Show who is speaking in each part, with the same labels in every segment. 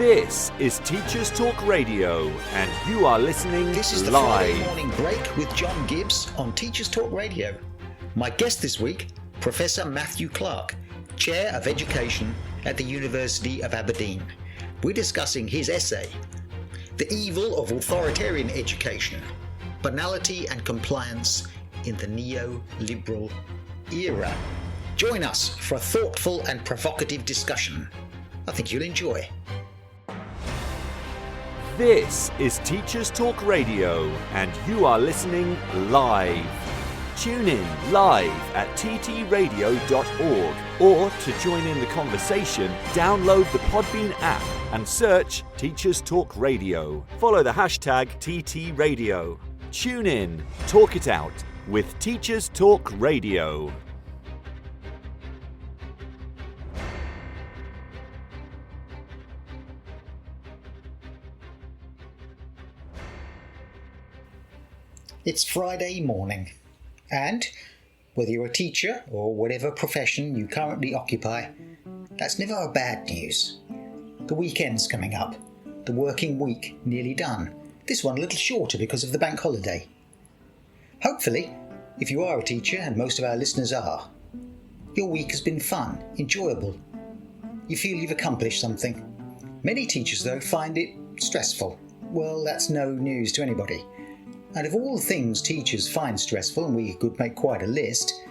Speaker 1: This is Teachers Talk Radio, and you are listening
Speaker 2: This is the
Speaker 1: live.
Speaker 2: Friday morning break with John Gibbs on Teachers Talk Radio. My guest this week, Professor Matthew Clark, Chair of Education at the University of Aberdeen. We're discussing his essay, The Evil of Authoritarian Education, Banality and Compliance in the Neoliberal Era. Join us for a thoughtful and provocative discussion. I think you'll enjoy.
Speaker 1: This is Teachers Talk Radio, and you are listening live. Tune in live at ttradio.org, or to join in the conversation, download the Podbean app and search Teachers Talk Radio. Follow the hashtag TTRadio. Tune in, talk it out with Teachers Talk Radio.
Speaker 2: It's Friday morning, and whether you're a teacher or whatever profession you currently occupy, that's never bad news. The weekend's coming up, the working week nearly done, this one a little shorter because of the bank holiday. Hopefully, if you are a teacher, and most of our listeners are, your week has been fun, enjoyable. You feel you've accomplished something. Many teachers, though, find it stressful. Well, that's no news to anybody. And of all the things teachers find stressful, and we could make quite a list: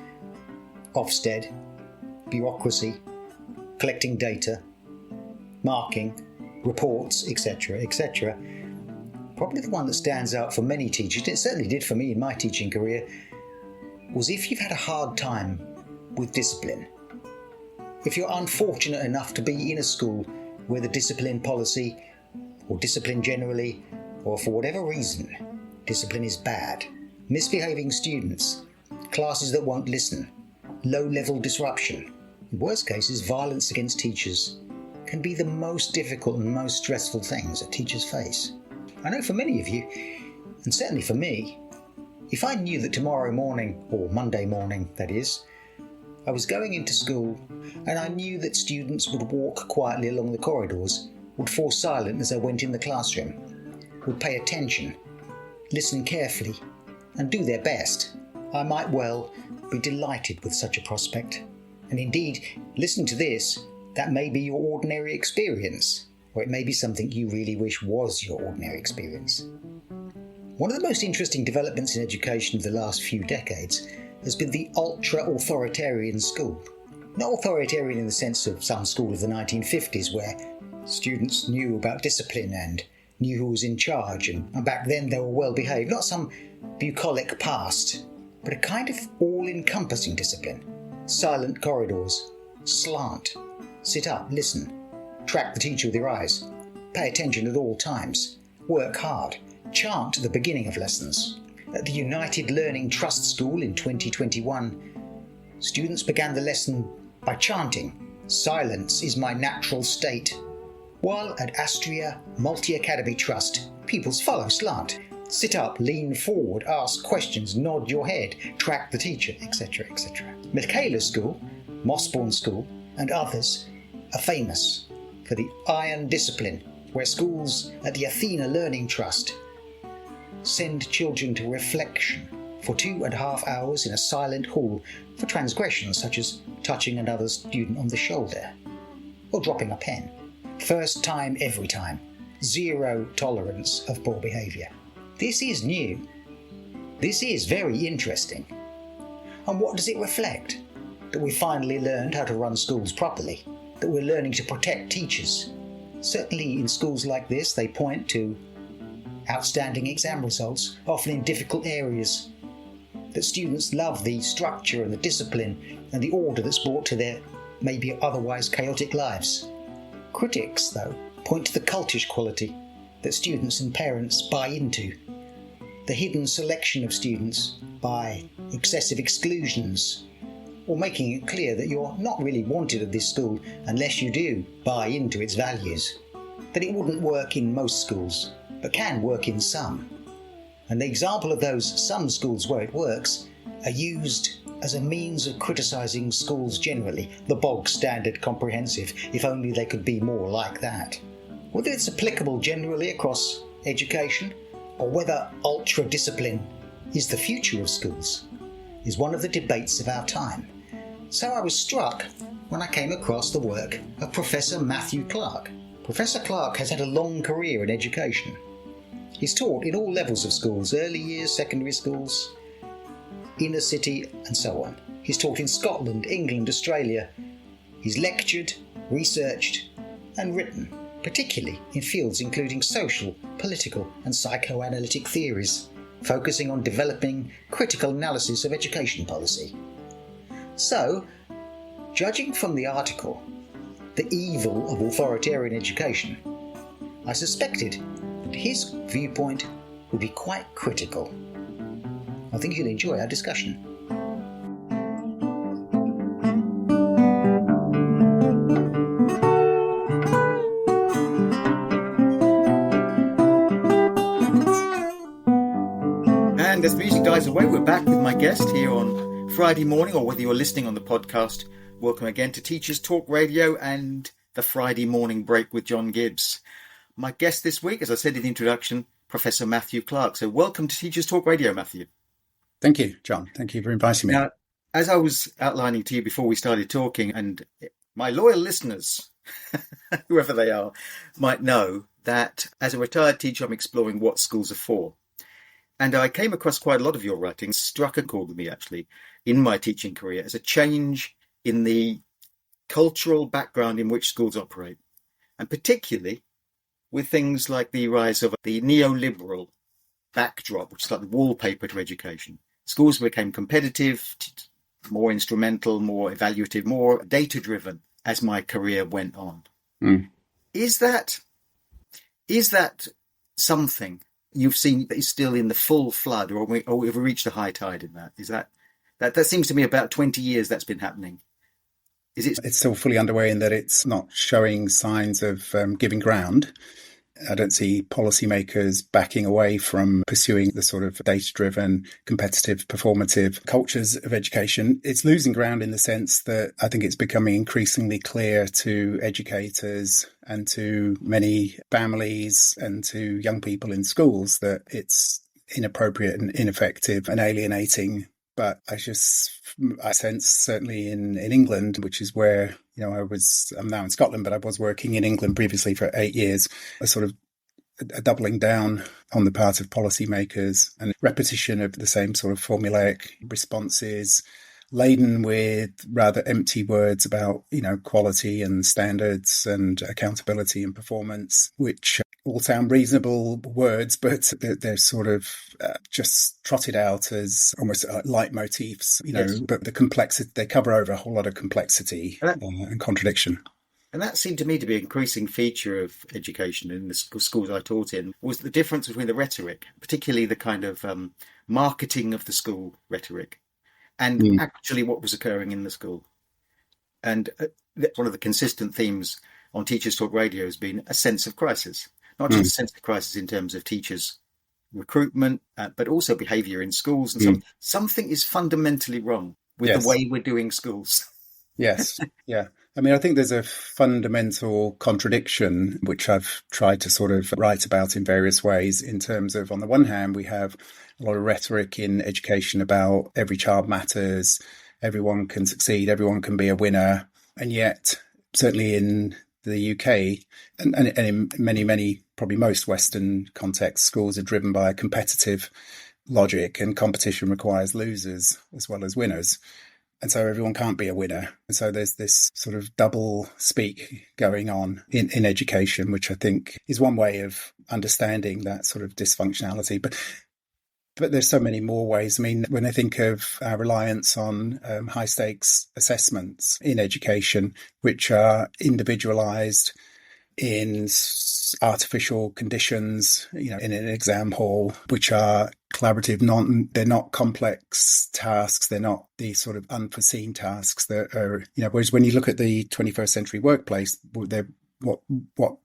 Speaker 2: Ofsted, bureaucracy, collecting data, marking, reports, etc., etc. Probably the one that stands out for many teachers, and it certainly did for me in my teaching career, was if you've had a hard time with discipline. If you're unfortunate enough to be in a school where the discipline policy, or discipline generally, or for whatever reason, discipline is bad, misbehaving students, classes that won't listen, low-level disruption, in worst cases violence against teachers, can be the most difficult and most stressful things that teachers face. I know for many of you, and certainly for me, if I knew that tomorrow morning, or Monday morning that is, I was going into school and I knew that students would walk quietly along the corridors, would fall silent as they went in the classroom, would pay attention, listen carefully, and do their best, I might well be delighted with such a prospect. And indeed, listening to this, that may be your ordinary experience, or it may be something you really wish was your ordinary experience. One of the most interesting developments in education of the last few decades has been the ultra-authoritarian school. Not authoritarian in the sense of some school of the 1950s where students knew about discipline and knew who was in charge, and back then they were well behaved. Not some bucolic past, but a kind of all-encompassing discipline. Silent corridors, slant, sit up, listen, track the teacher with your eyes, pay attention at all times, work hard, chant at the beginning of lessons. At the United Learning Trust School in 2021, students began the lesson by chanting, "Silence is my natural state." While at Astria Multi-Academy Trust, pupils follow slant, sit up, lean forward, ask questions, nod your head, track the teacher, etc., etc. Michaela School, Mossbourne School, and others are famous for the iron discipline, where schools at the Athena Learning Trust send children to reflection for 2.5 hours in a silent hall for transgressions such as touching another student on the shoulder or dropping a pen. First time, every time. Zero tolerance of poor behaviour. This is new. This is very interesting. And what does it reflect? That we finally learned how to run schools properly. That we're learning to protect teachers. Certainly in schools like this, they point to outstanding exam results, often in difficult areas. That students love the structure and the discipline and the order that's brought to their maybe otherwise chaotic lives. Critics, though, point to the cultish quality that students and parents buy into, the hidden selection of students by excessive exclusions, or making it clear that you're not really wanted at this school unless you do buy into its values, that it wouldn't work in most schools, but can work in some. And the example of those some schools where it works are used as a means of criticising schools generally, the bog standard comprehensive, if only they could be more like that. Whether it's applicable generally across education or whether ultra-discipline is the future of schools is one of the debates of our time. So I was struck when I came across the work of Professor Matthew Clark. Professor Clark has had a long career in education. He's taught in all levels of schools, early years, secondary schools, inner city and so on. He's taught in Scotland, England, Australia. He's lectured, researched and written, particularly in fields including social, political and psychoanalytic theories, focusing on developing critical analysis of education policy. So, judging from the article, The Evil of Authoritarian Education, I suspected that his viewpoint would be quite critical. I think you'll enjoy our discussion.
Speaker 3: And as the music dies away, we're back with my guest here on Friday morning, or whether you're listening on the podcast, welcome again to Teachers Talk Radio and the Friday morning break with John Gibbs. My guest this week, as I said in the introduction, Professor Matthew Clark. So welcome to Teachers Talk Radio, Matthew.
Speaker 4: Thank you, John. Thank you for inviting me.
Speaker 3: Now, as I was outlining to you before we started talking, and my loyal listeners, whoever they are, might know that as a retired teacher, I'm exploring what schools are for. And I came across quite a lot of your writings, struck a chord with me actually, in my teaching career as a change in the cultural background in which schools operate. And particularly with things like the rise of the neoliberal backdrop, which is like the wallpaper to education. Schools became competitive, more instrumental, more evaluative, more data-driven as my career went on.
Speaker 4: Mm.
Speaker 3: Is that something you've seen that is still in the full flood, or we've reached a high tide in that? Is that seems to me about 20 years that's been happening. Is it?
Speaker 4: It's still fully underway in that it's not showing signs of giving ground. I don't see policymakers backing away from pursuing the sort of data-driven, competitive, performative cultures of education. It's losing ground in the sense that I think it's becoming increasingly clear to educators and to many families and to young people in schools that it's inappropriate and ineffective and alienating. But I sense certainly in England, which is where, I'm now in Scotland, but I was working in England previously for 8 years, a sort of a doubling down on the part of policymakers and repetition of the same sort of formulaic responses, laden with rather empty words about, quality and standards and accountability and performance, which all sound reasonable words, but they're sort of just trotted out as almost leitmotifs,
Speaker 3: Yes.
Speaker 4: But the complexity, they cover over a whole lot of complexity and contradiction.
Speaker 3: And that seemed to me to be an increasing feature of education in the schools I taught in, was the difference between the rhetoric, particularly the kind of marketing of the school rhetoric, and actually what was occurring in the school. And one of the consistent themes on Teachers Talk Radio has been a sense of crisis, not just a sense of crisis in terms of teachers' recruitment, but also behaviour in schools. And something is fundamentally wrong with the way we're doing schools.
Speaker 4: Yes, yeah. I mean, I think there's a fundamental contradiction, which I've tried to sort of write about in various ways, in terms of, on the one hand, we have a lot of rhetoric in education about every child matters, everyone can succeed, everyone can be a winner. And yet, certainly in the UK and in many, probably most Western contexts, schools are driven by a competitive logic, and competition requires losers as well as winners. And so everyone can't be a winner. And so there's this sort of double speak going on in education, which I think is one way of understanding that sort of dysfunctionality. But there's so many more ways. I mean, when I think of our reliance on high stakes assessments in education, which are individualized in artificial conditions, in an exam hall, which are collaborative, they're not complex tasks. They're not the sort of unforeseen tasks that are, whereas when you look at the 21st century workplace, what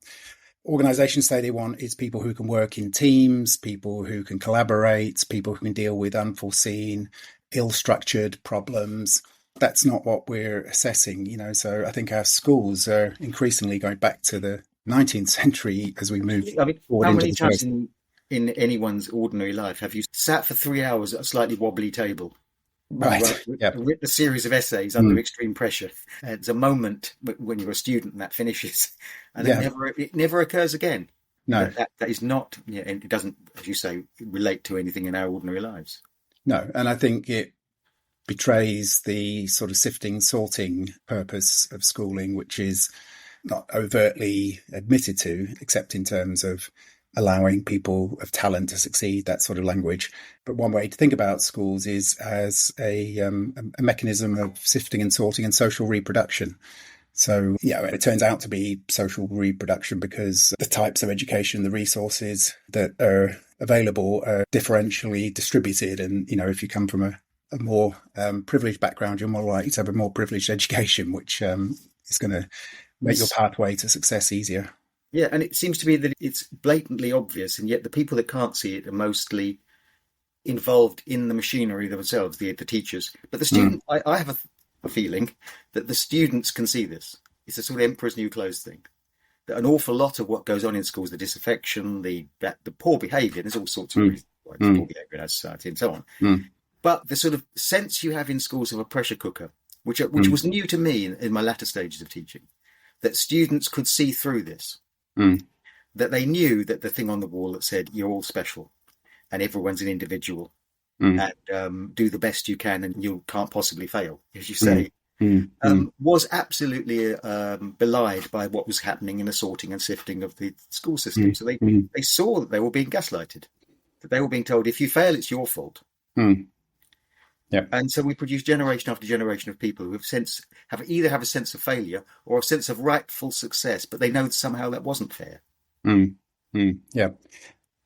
Speaker 4: organizations say they want is people who can work in teams, people who can collaborate, people who can deal with unforeseen, ill-structured problems. That's not what we're assessing, So I think our schools are increasingly going back to the 19th century as we move
Speaker 3: I mean,
Speaker 4: forward
Speaker 3: how
Speaker 4: into
Speaker 3: many
Speaker 4: the
Speaker 3: times
Speaker 4: first.
Speaker 3: in anyone's ordinary life have you sat for 3 hours at a slightly wobbly table and
Speaker 4: Right. Yep.
Speaker 3: written a series of essays under extreme pressure? It's a moment when you're a student and that finishes, and
Speaker 4: Yeah.
Speaker 3: it never occurs again.
Speaker 4: No.
Speaker 3: That is not, and it doesn't, as you say, relate to anything in our ordinary lives.
Speaker 4: No. And I think it betrays the sort of sifting, sorting purpose of schooling, which is not overtly admitted to, except in terms of allowing people of talent to succeed, that sort of language. But one way to think about schools is as a mechanism of sifting and sorting and social reproduction. So, it turns out to be social reproduction because the types of education, the resources that are available are differentially distributed. And, if you come from a more privileged background, you're more likely to have a more privileged education, which is going to make your pathway to success easier.
Speaker 3: Yeah, and it seems to me that it's blatantly obvious, and yet the people that can't see it are mostly involved in the machinery themselves, the teachers. But the student, I have a feeling that the students can see this. It's a sort of emperor's new clothes thing. That an awful lot of what goes on in schools, the disaffection, the poor behaviour, there's all sorts of reasons why it's poor behaviour in our society and so on. But the sort of sense you have in schools of a pressure cooker, which was new to me in my latter stages of teaching, that students could see through this. That they knew that the thing on the wall that said you're all special and everyone's an individual and do the best you can and you can't possibly fail, as you say, was absolutely belied by what was happening in the sorting and sifting of the school system. So they saw that they were being gaslighted, that they were being told if you fail it's your fault.
Speaker 4: Yeah.
Speaker 3: And so we produce generation after generation of people who have either a sense of failure or a sense of rightful success, but they know somehow that wasn't fair.
Speaker 4: Yeah.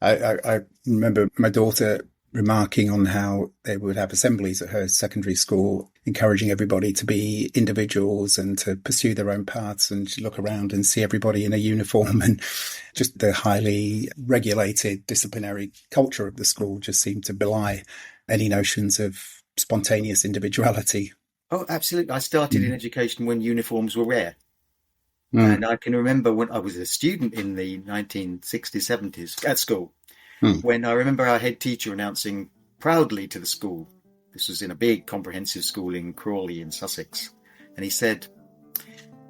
Speaker 4: I remember my daughter remarking on how they would have assemblies at her secondary school, encouraging everybody to be individuals and to pursue their own paths, and look around and see everybody in a uniform, and just the highly regulated disciplinary culture of the school just seemed to belie any notions of spontaneous individuality.
Speaker 3: Oh, absolutely. I started in education when uniforms were rare. And I can remember when I was a student in the 1960s, 70s at school, when I remember our head teacher announcing proudly to the school, this was in a big comprehensive school in Crawley in Sussex, and he said,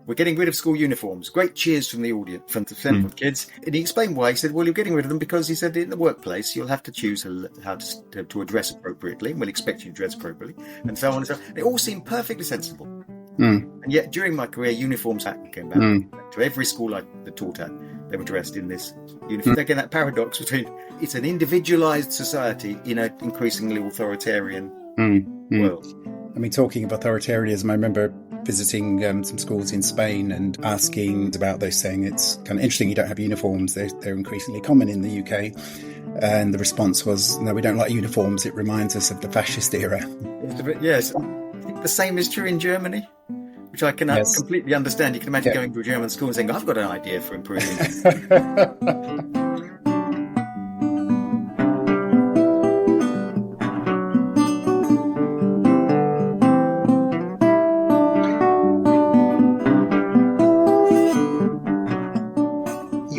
Speaker 3: "We're getting rid of school uniforms." Great cheers from the audience, from the kids. And he explained why. He said, well, you're getting rid of them because, he said, in the workplace, you'll have to choose how to address appropriately, and we'll expect you to dress appropriately, and so on and so on. It all seemed perfectly sensible. And yet, during my career, uniforms came back to every school I taught at. They were dressed in this uniform. Again, that paradox between it's an individualised society in an increasingly authoritarian world.
Speaker 4: I mean, talking of authoritarianism, I remember visiting some schools in Spain and asking about those, saying it's kind of interesting you don't have uniforms. They're increasingly common in the UK. And the response was, no, we don't like uniforms. It reminds us of the fascist era.
Speaker 3: Yes. I think the same is true in Germany, which I can completely understand. You can imagine going to a German school and saying, I've got an idea for improving this.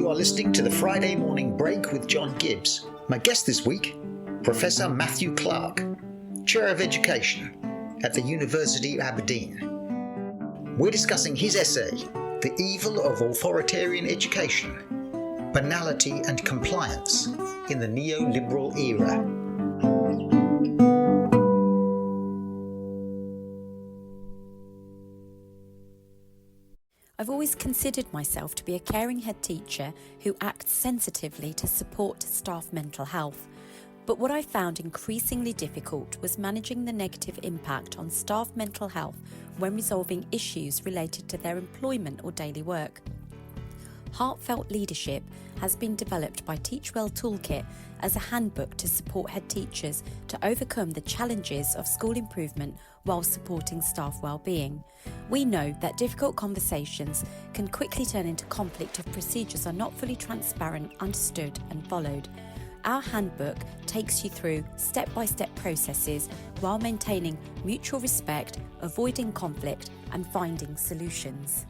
Speaker 2: Listening to the Friday Morning Break with John Gibbs. My guest this week, Professor Matthew Clark, Chair of Education at the University of Aberdeen. We're discussing his essay, The Evil of Authoritarian Education, Banality and Compliance in the Neoliberal Era.
Speaker 5: I've always considered myself to be a caring head teacher who acts sensitively to support staff mental health. But what I found increasingly difficult was managing the negative impact on staff mental health when resolving issues related to their employment or daily work. Heartfelt Leadership has been developed by Teachwell Toolkit as a handbook to support head teachers to overcome the challenges of school improvement while supporting staff well-being. We know that difficult conversations can quickly turn into conflict if procedures are not fully transparent, understood and followed. Our handbook takes you through step-by-step processes while maintaining mutual respect, avoiding conflict and finding solutions.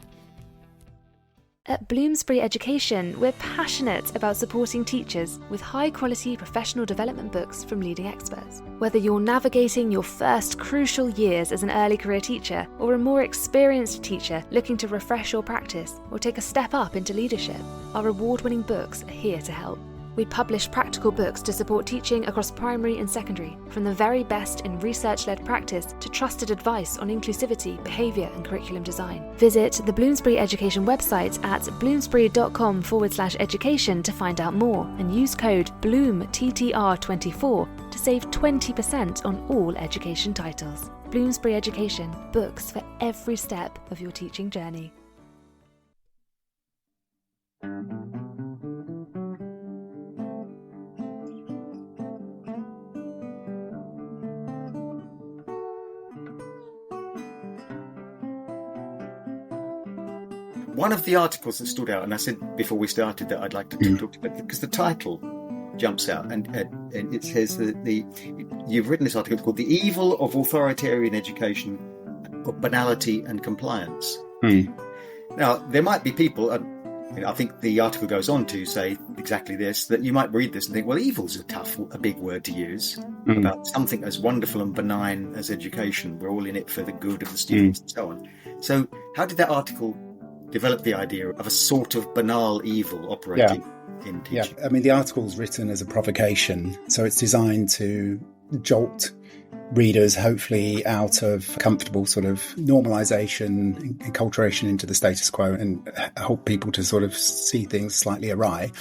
Speaker 6: At Bloomsbury Education, we're passionate about supporting teachers with high-quality professional development books from leading experts. Whether you're navigating your first crucial years as an early career teacher or a more experienced teacher looking to refresh your practice or take a step up into leadership, our award-winning books are here to help. We publish practical books to support teaching across primary and secondary, from the very best in research-led practice to trusted advice on inclusivity, behaviour and curriculum design. Visit the Bloomsbury Education website at bloomsbury.com/education to find out more and use code BLOOMTTR24 to save 20% on all education titles. Bloomsbury Education, books for every step of your teaching journey.
Speaker 3: One of the articles that stood out, and I said before we started that I'd like to talk about it, because the title jumps out, and it says that you've written this article called "The Evil of Authoritarian Education, of Banality and Compliance." Now, there might be people, and I think the article goes on to say exactly this, that you might read this and think, well, evil's a big word to use about something as wonderful and benign as education. We're all in it for the good of the students and so on. So how did that article develop the idea of a sort of banal evil operating in teaching?
Speaker 4: Yeah, I mean, the article's written as a provocation, so it's designed to jolt readers hopefully out of comfortable sort of normalisation, enculturation into the status quo, and help people to sort of see things slightly awry.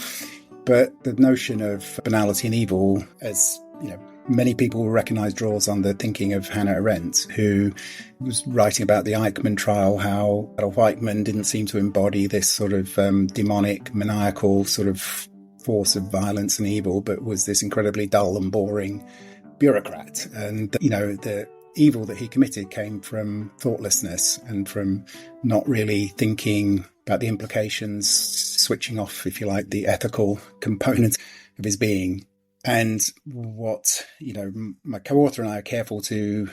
Speaker 4: But the notion of banality and evil, as you know, many people will recognise, draws on the thinking of Hannah Arendt, who was writing about the Eichmann trial, how Adolf Eichmann didn't seem to embody this sort of demonic, maniacal sort of force of violence and evil, but was this incredibly dull and boring bureaucrat. And, you know, the evil that he committed came from thoughtlessness and from not really thinking about the implications, switching off, if you like, the ethical component of his being. And what, you know, my co-author and I are careful to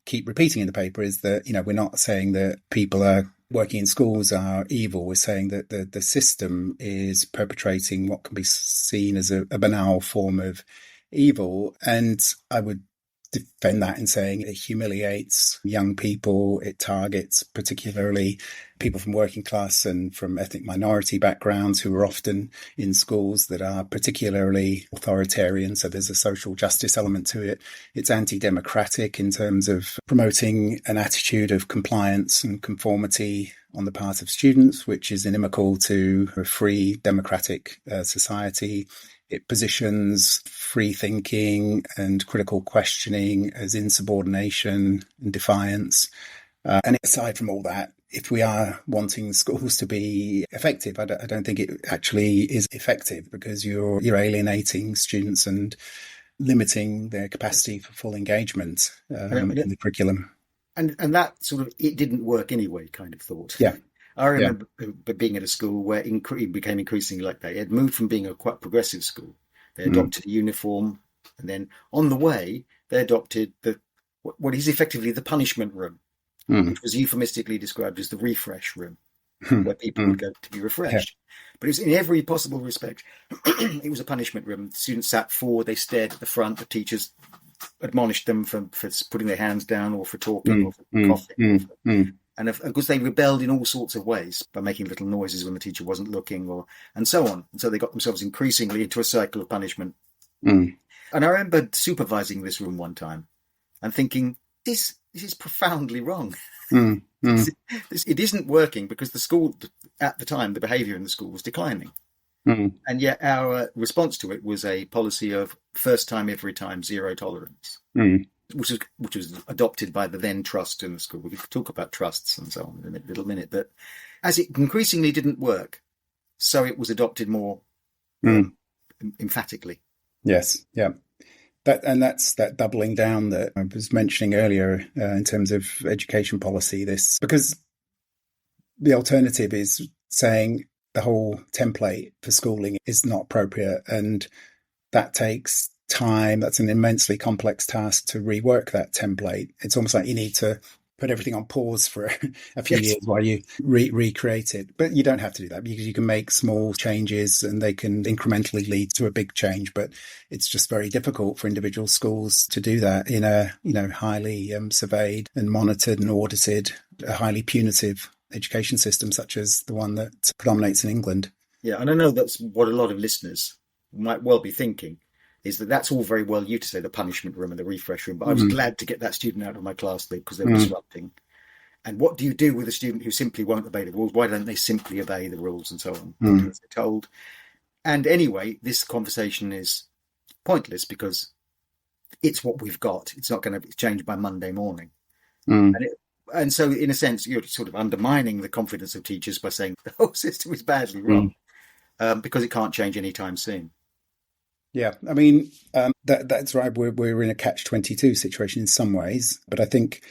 Speaker 4: keep repeating in the paper is that, you know, we're not saying that people are working in schools are evil. We're saying that the system is perpetrating what can be seen as a banal form of evil. And I would defend that in saying it humiliates young people. It targets particularly people from working class and from ethnic minority backgrounds who are often in schools that are particularly authoritarian. So there's a social justice element to it. It's anti-democratic in terms of promoting an attitude of compliance and conformity on the part of students, which is inimical to a free democratic society. It positions free thinking and critical questioning as insubordination and defiance. And aside from all that, if we are wanting schools to be effective, I don't think it actually is effective, because you're alienating students and limiting their capacity for full engagement in the curriculum.
Speaker 3: And that sort of, it didn't work anyway kind of thought.
Speaker 4: Yeah.
Speaker 3: I remember being at a school where it became increasingly like that. It had moved from being a quite progressive school. They adopted a uniform, and then on the way, they adopted what is effectively the punishment room, which was euphemistically described as the refresh room, where people would go to be refreshed. But it was in every possible respect. It was a punishment room. The students sat forward, they stared at the front. The teachers admonished them for putting their hands down, or for talking, or for coughing. And of course, they rebelled in all sorts of ways by making little noises when the teacher wasn't looking, and so on. And so they got themselves increasingly into a cycle of punishment. And I remember supervising this room one time and thinking, this is profoundly wrong. It isn't working, because the school, at the time, the behaviour in the school was declining. And yet our response to it was a policy of first time, every time, zero tolerance. Which was adopted by the then trust in the school. We could talk about trusts and so on in a little minute, but as it increasingly didn't work, so it was adopted more emphatically.
Speaker 4: Yes, yeah. That's that doubling down that I was mentioning earlier in terms of education policy. This, because the alternative is saying the whole template for schooling is not appropriate, and that takes time. That's an immensely complex task to rework that template. It's almost like you need to put everything on pause for a few years while you recreate it. But you don't have to do that, because you can make small changes and they can incrementally lead to a big change. But it's just very difficult for individual schools to do that in a, highly surveyed and monitored and audited, a highly punitive education system such as the one that predominates in England.
Speaker 3: Yeah, and I know that's what a lot of listeners might well be thinking, is that that's all very well you to say the punishment room and the refresh room, but I was glad to get that student out of my class because they were disrupting. And what do you do with a student who simply won't obey the rules? Why don't they simply obey the rules and so on, as they're told? And anyway, this conversation is pointless because it's what we've got. It's not going to change by Monday morning. And so, in a sense, you're sort of undermining the confidence of teachers by saying the whole system is badly wrong because it can't change anytime soon.
Speaker 4: Yeah, I mean, that's right. We're in a catch-22 situation in some ways, but I think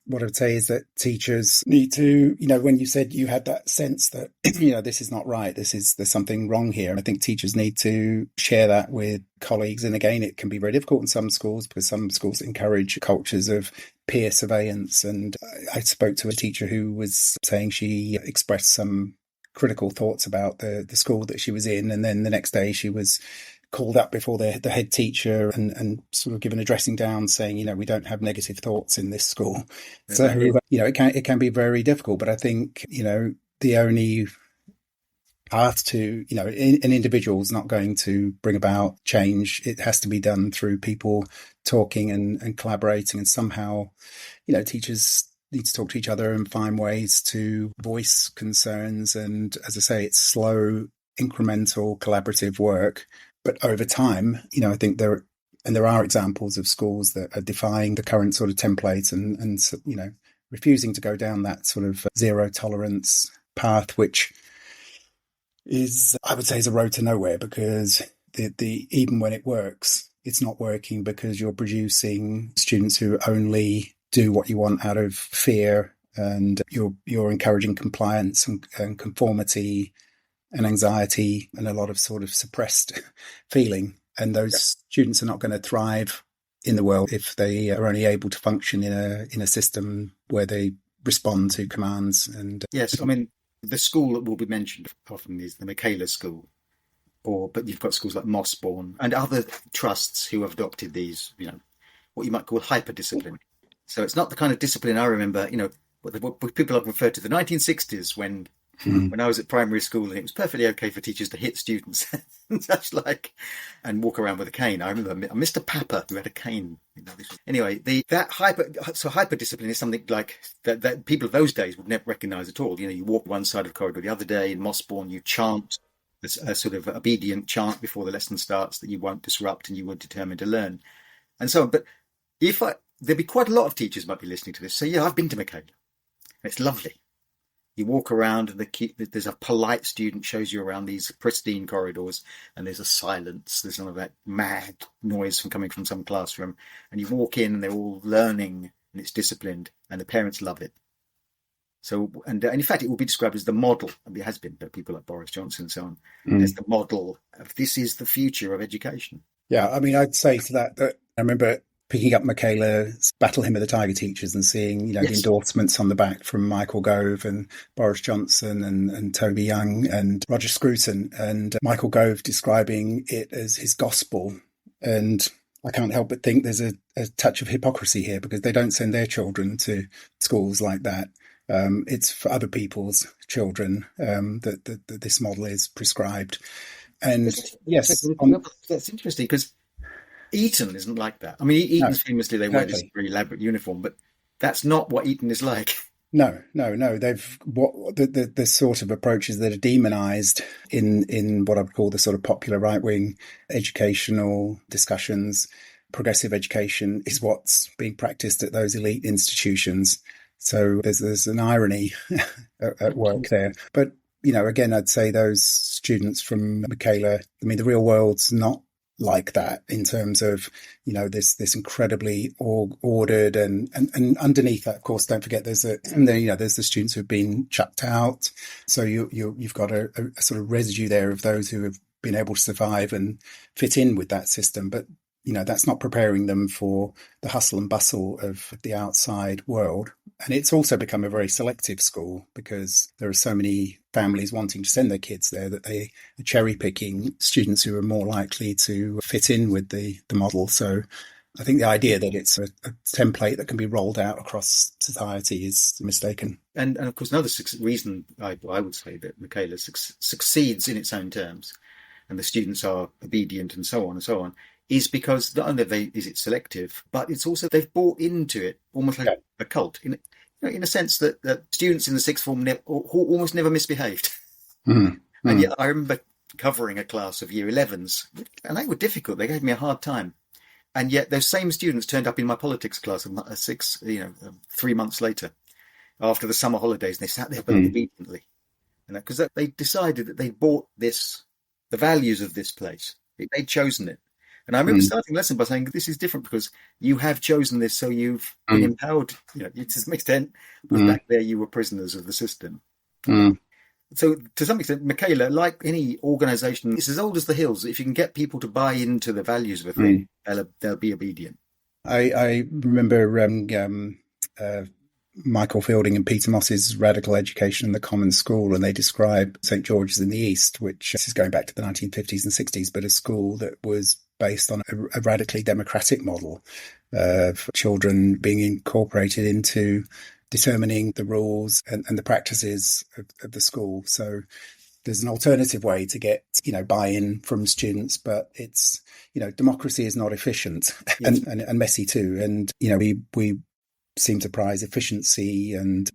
Speaker 4: what I would say is that teachers need to, when you said you had that sense that, this is not right, there's something wrong here. I think teachers need to share that with colleagues. And again, it can be very difficult in some schools because some schools encourage cultures of peer surveillance. And I spoke to a teacher who was saying she expressed some critical thoughts about the school that she was in. And then the next day she was called up before the head teacher and sort of given a dressing down saying, we don't have negative thoughts in this school. So, it can be very difficult. But I think, the only path to, an individual is not going to bring about change. It has to be done through people talking and collaborating, and somehow, teachers need to talk to each other and find ways to voice concerns. And as I say, it's slow, incremental, collaborative work. But over time, I think there are examples of schools that are defying the current sort of templates and refusing to go down that sort of zero tolerance path, which is, I would say, is a road to nowhere, because the even when it works, it's not working because you're producing students who only do what you want out of fear, and you're encouraging compliance and conformity and anxiety and a lot of sort of suppressed feeling. And those students are not going to thrive in the world if they are only able to function in a system where they respond to commands. And
Speaker 3: yes, I mean, the school that will be mentioned often is the Michaela School, but you've got schools like Mossbourne and other trusts who have adopted these, what you might call hyper-discipline. So it's not the kind of discipline I remember, what people have referred to the 1960s when I was at primary school, and it was perfectly okay for teachers to hit students and such like, and walk around with a cane. I remember Mr. Papa who had a cane. Anyway, hyper discipline is something like that people of those days would never recognise at all. You walk one side of the corridor the other day in Mossbourne, you chant a sort of obedient chant before the lesson starts that you won't disrupt and you were determined to learn, and so on. But there'd be quite a lot of teachers might be listening to this. So I've been to Michaela. It's lovely. You walk around and there's a polite student shows you around these pristine corridors, and there's a silence. There's none of that mad noise coming from some classroom. And you walk in and they're all learning and it's disciplined and the parents love it. So, and in fact, it will be described as the model. It has been by people like Boris Johnson and so on. As the model of this is the future of education.
Speaker 4: Yeah, I mean, I'd say to that I remember picking up Michaela's Battle Hymn of the Tiger Teachers and seeing, the endorsements on the back from Michael Gove and Boris Johnson and Toby Young and Roger Scruton, and Michael Gove describing it as his gospel. And I can't help but think there's a touch of hypocrisy here, because they don't send their children to schools like that. It's for other people's children that this model is prescribed. And yes,
Speaker 3: that's interesting, because Eton isn't like that. I mean, Eton's famously they wear this very elaborate uniform, but that's not what Eton is like.
Speaker 4: No. They've the sort of approaches that are demonized in what I would call the sort of popular right-wing educational discussions. Progressive education is what's being practiced at those elite institutions. So there's an irony at work there. But again, I'd say those students from Michaela, I mean, the real world's not like that in terms of this incredibly ordered and underneath that, of course, don't forget there's the students who've been chucked out, so you've got a sort of residue there of those who have been able to survive and fit in with that system. But that's not preparing them for the hustle and bustle of the outside world. And it's also become a very selective school because there are so many families wanting to send their kids there that they are cherry picking students who are more likely to fit in with the model. So I think the idea that it's a template that can be rolled out across society is mistaken.
Speaker 3: And of course, another reason I would say that Michaela succeeds in its own terms, and the students are obedient and so on, is because not only is it selective, but it's also they've bought into it almost like a cult, in a sense that students in the sixth form almost never misbehaved. And yet I remember covering a class of year 11s, and they were difficult. They gave me a hard time. And yet those same students turned up in my politics class 3 months later, after the summer holidays, and they sat there obediently. And because they decided that they bought the values of this place. They'd chosen it. And I remember starting the lesson by saying, this is different because you have chosen this, so you've been empowered, to some extent, but back there you were prisoners of the system. So to some extent, Michaela, like any organisation, it's as old as the hills. If you can get people to buy into the values of a thing, they'll be obedient.
Speaker 4: I remember Michael Fielding and Peter Moss's Radical Education in the Common School, and they describe St George's in the East, which is going back to the 1950s and 60s, but a school that was based on a radically democratic model of children being incorporated into determining the rules and the practices of the school. So there's an alternative way to get, buy-in from students, but it's, democracy is not efficient and messy too. And, we seem to prize efficiency and,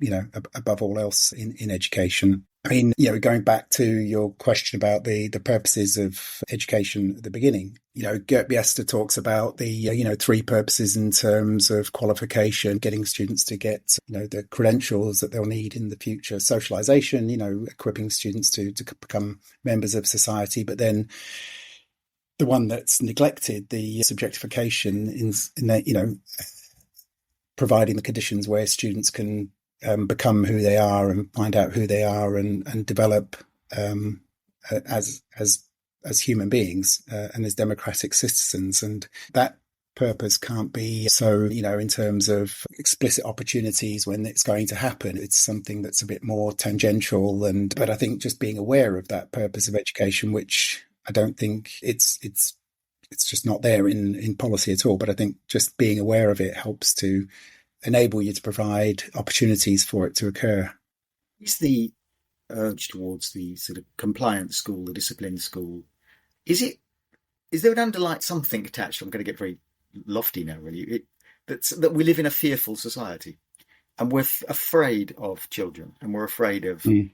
Speaker 4: above all else in education. I mean, going back to your question about the purposes of education at the beginning, Gert Biester talks about the, 3 purposes in terms of qualification, getting students to get, the credentials that they'll need in the future, socialization, equipping students to become members of society, but then the one that's neglected, the subjectification in that, providing the conditions where students can become who they are and find out who they are and develop as human beings and as democratic citizens. And that purpose can't be so, in terms of explicit opportunities when it's going to happen. It's something that's a bit more tangential. But I think just being aware of that purpose of education, which I don't think it's just not there in policy at all. But I think just being aware of it helps to enable you to provide opportunities for it to occur.
Speaker 3: Is the urge towards the sort of compliance school, the disciplined school, is there an underlying something attached? I'm going to get very lofty now, really. That we live in a fearful society, and we're afraid of children, and we're afraid of the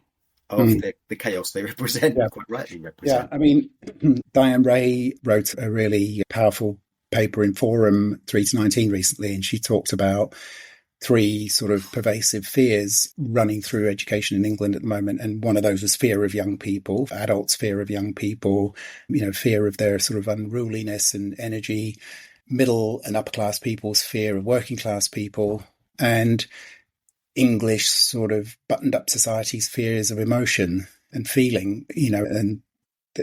Speaker 3: chaos they represent, quite rightly represent.
Speaker 4: Yeah, I mean, Diane Ray wrote a really powerful paper in Forum 3 to 19 recently, and she talked about 3 sort of pervasive fears running through education in England at the moment. And one of those was fear of young people, adults' fear of young people, fear of their sort of unruliness and energy, middle and upper class people's fear of working class people, and English sort of buttoned up society's fears of emotion and feeling, and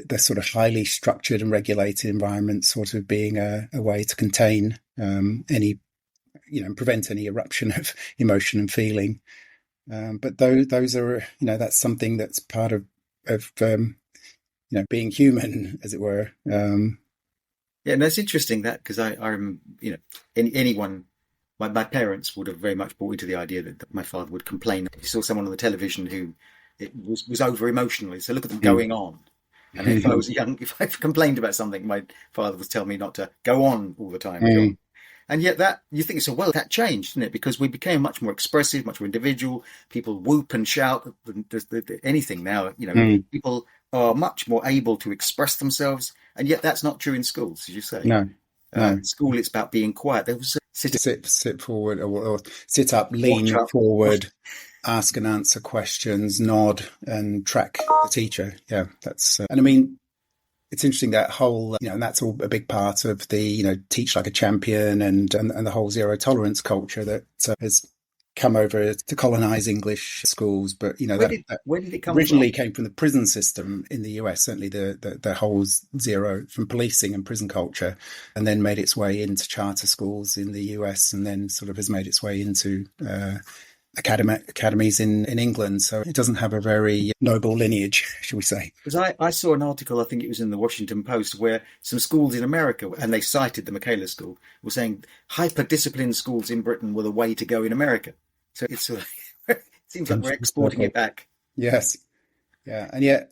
Speaker 4: the sort of highly structured and regulated environment sort of being a way to contain any, prevent any eruption of emotion and feeling. But those are, that's something that's part of being human, as it were.
Speaker 3: Yeah, and that's interesting that because I'm, anyone, my parents would have very much bought into the idea that my father would complain if he saw someone on the television who was over emotionally. So look at them going on. And if I complained about something, my father would tell me not to go on all the time. And yet that, you think, so well, that changed, didn't it? Because we became much more expressive, much more individual. People whoop and shout, anything now, people are much more able to express themselves. And yet that's not true in schools, as you say.
Speaker 4: No.
Speaker 3: In school, it's about being quiet. There was
Speaker 4: sit forward or sit up, lean forward. Ask and answer questions, nod and track the teacher. Yeah, that's, and I mean, it's interesting that whole, and that's all a big part of the, teach like a champion and the whole zero tolerance culture that has come over to colonize English schools, but
Speaker 3: Where did it come
Speaker 4: originally
Speaker 3: from?
Speaker 4: came from the prison system in the US, certainly the whole zero from policing and prison culture, and then made its way into charter schools in the US, and then sort of has made its way into academies in England. So it doesn't have a very noble lineage, shall we say.
Speaker 3: Because I saw an article, I think it was in the Washington Post, where some schools in America, and they cited the Michaela School, were saying hyper-disciplined schools in Britain were the way to go in America. So it's it seems like we're exporting it back.
Speaker 4: Yes. Yeah. And yet,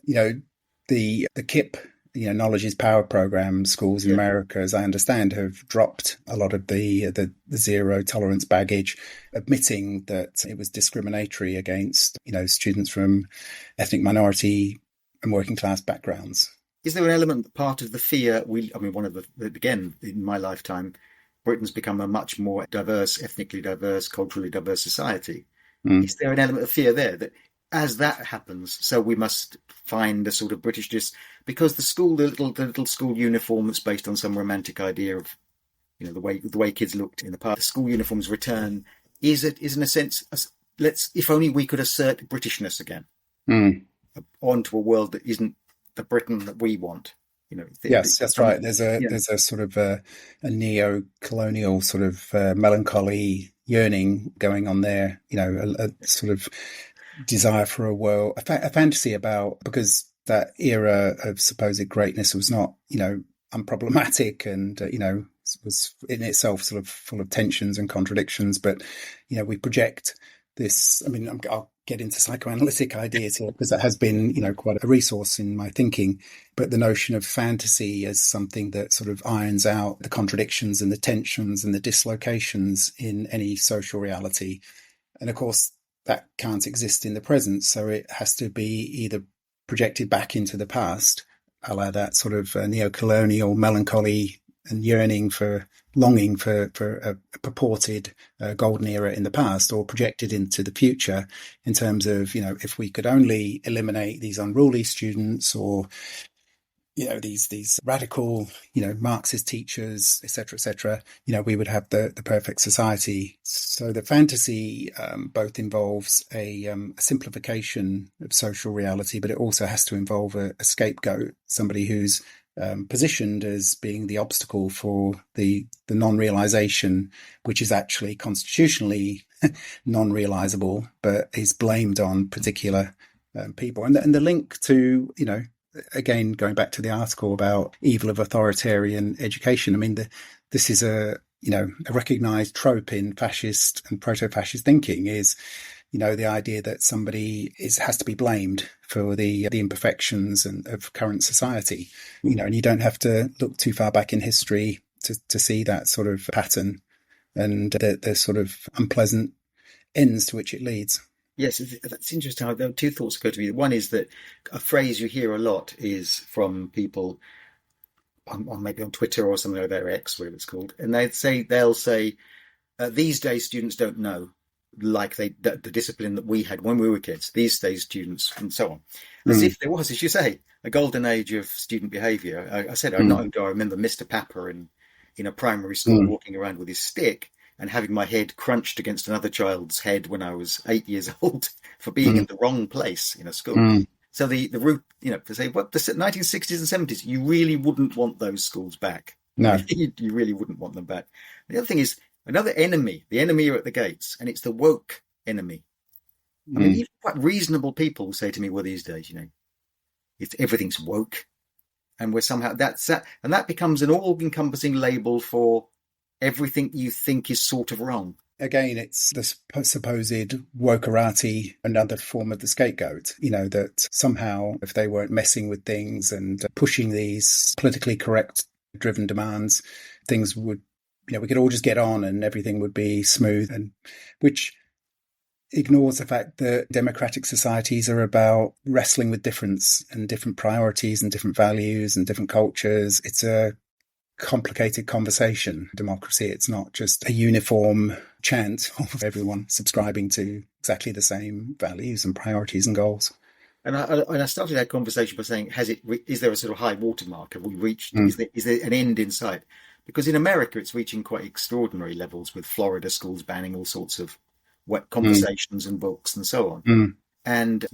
Speaker 4: the KIP, knowledge is power program schools in America, as I understand, have dropped a lot of the zero tolerance baggage, admitting that it was discriminatory against, students from ethnic minority and working class backgrounds.
Speaker 3: Is there an element, part of the fear, one of again, in my lifetime, Britain's become a much more diverse, ethnically diverse, culturally diverse society. Is there an element of fear there that as that happens, so we must find a sort of Britishness, because the little school uniform that's based on some romantic idea of, the way kids looked in the past, the school uniform's return is in a sense, if only we could assert Britishness again onto a world that isn't the Britain that we want.
Speaker 4: Yes, that's right. There's a sort of a neo-colonial sort of melancholy yearning going on there. A sort of desire for a world, a fantasy about, because that era of supposed greatness was not, unproblematic and, was in itself sort of full of tensions and contradictions. But, we project this, I'll get into psychoanalytic ideas here because that has been, quite a resource in my thinking. But the notion of fantasy as something that sort of irons out the contradictions and the tensions and the dislocations in any social reality. And of course, that can't exist in the present, so it has to be either projected back into the past, a la that sort of neo-colonial melancholy and longing for a purported golden era in the past, or projected into the future in terms of, if we could only eliminate these unruly students, or these radical, Marxist teachers, etc., we would have the perfect society. So the fantasy both involves a simplification of social reality, but it also has to involve a scapegoat, somebody who's positioned as being the obstacle for the non-realization, which is actually constitutionally non-realizable, but is blamed on particular people. And the link to, again, going back to the article about evil of authoritarian education, this is a recognized trope in fascist and proto-fascist thinking, is, the idea that somebody has to be blamed for the imperfections of current society, and you don't have to look too far back in history to see that sort of pattern and the sort of unpleasant ends to which it leads.
Speaker 3: Yes, that's interesting. Two thoughts occur to me. One is that a phrase you hear a lot is from people on maybe on Twitter or something like that, or X, whatever it's called, and they'll say these days students don't know, like the discipline that we had when we were kids. These days students, and so on, as if there was, as you say, a golden age of student behaviour. I said, I remember Mr. Papper in a primary school walking around with his stick and having my head crunched against another child's head when I was 8 years old for being in the wrong place in a school. So the route, to say, what, the 1960s and 70s, you really wouldn't want those schools back.
Speaker 4: No.
Speaker 3: You really wouldn't want them back. The other thing is, another enemy, the enemy are at the gates, and it's the woke enemy. Even quite reasonable people will say to me, well, these days, everything's woke. And we're somehow, and that becomes an all-encompassing label for everything you think is sort of wrong.
Speaker 4: Again, it's the supposed wokerati, another form of the scapegoat, that somehow if they weren't messing with things and pushing these politically correct driven demands, things would, we could all just get on and everything would be smooth, and which ignores the fact that democratic societies are about wrestling with difference and different priorities and different values and different cultures. It's a complicated conversation. Democracy, it's not just a uniform chant of everyone subscribing to exactly the same values and priorities and goals.
Speaker 3: And I started that conversation by saying, is there a sort of high watermark? Have we reached, is there an end in sight? Because in America, it's reaching quite extraordinary levels with Florida schools banning all sorts of conversations and books and so on.
Speaker 4: Mm.
Speaker 3: And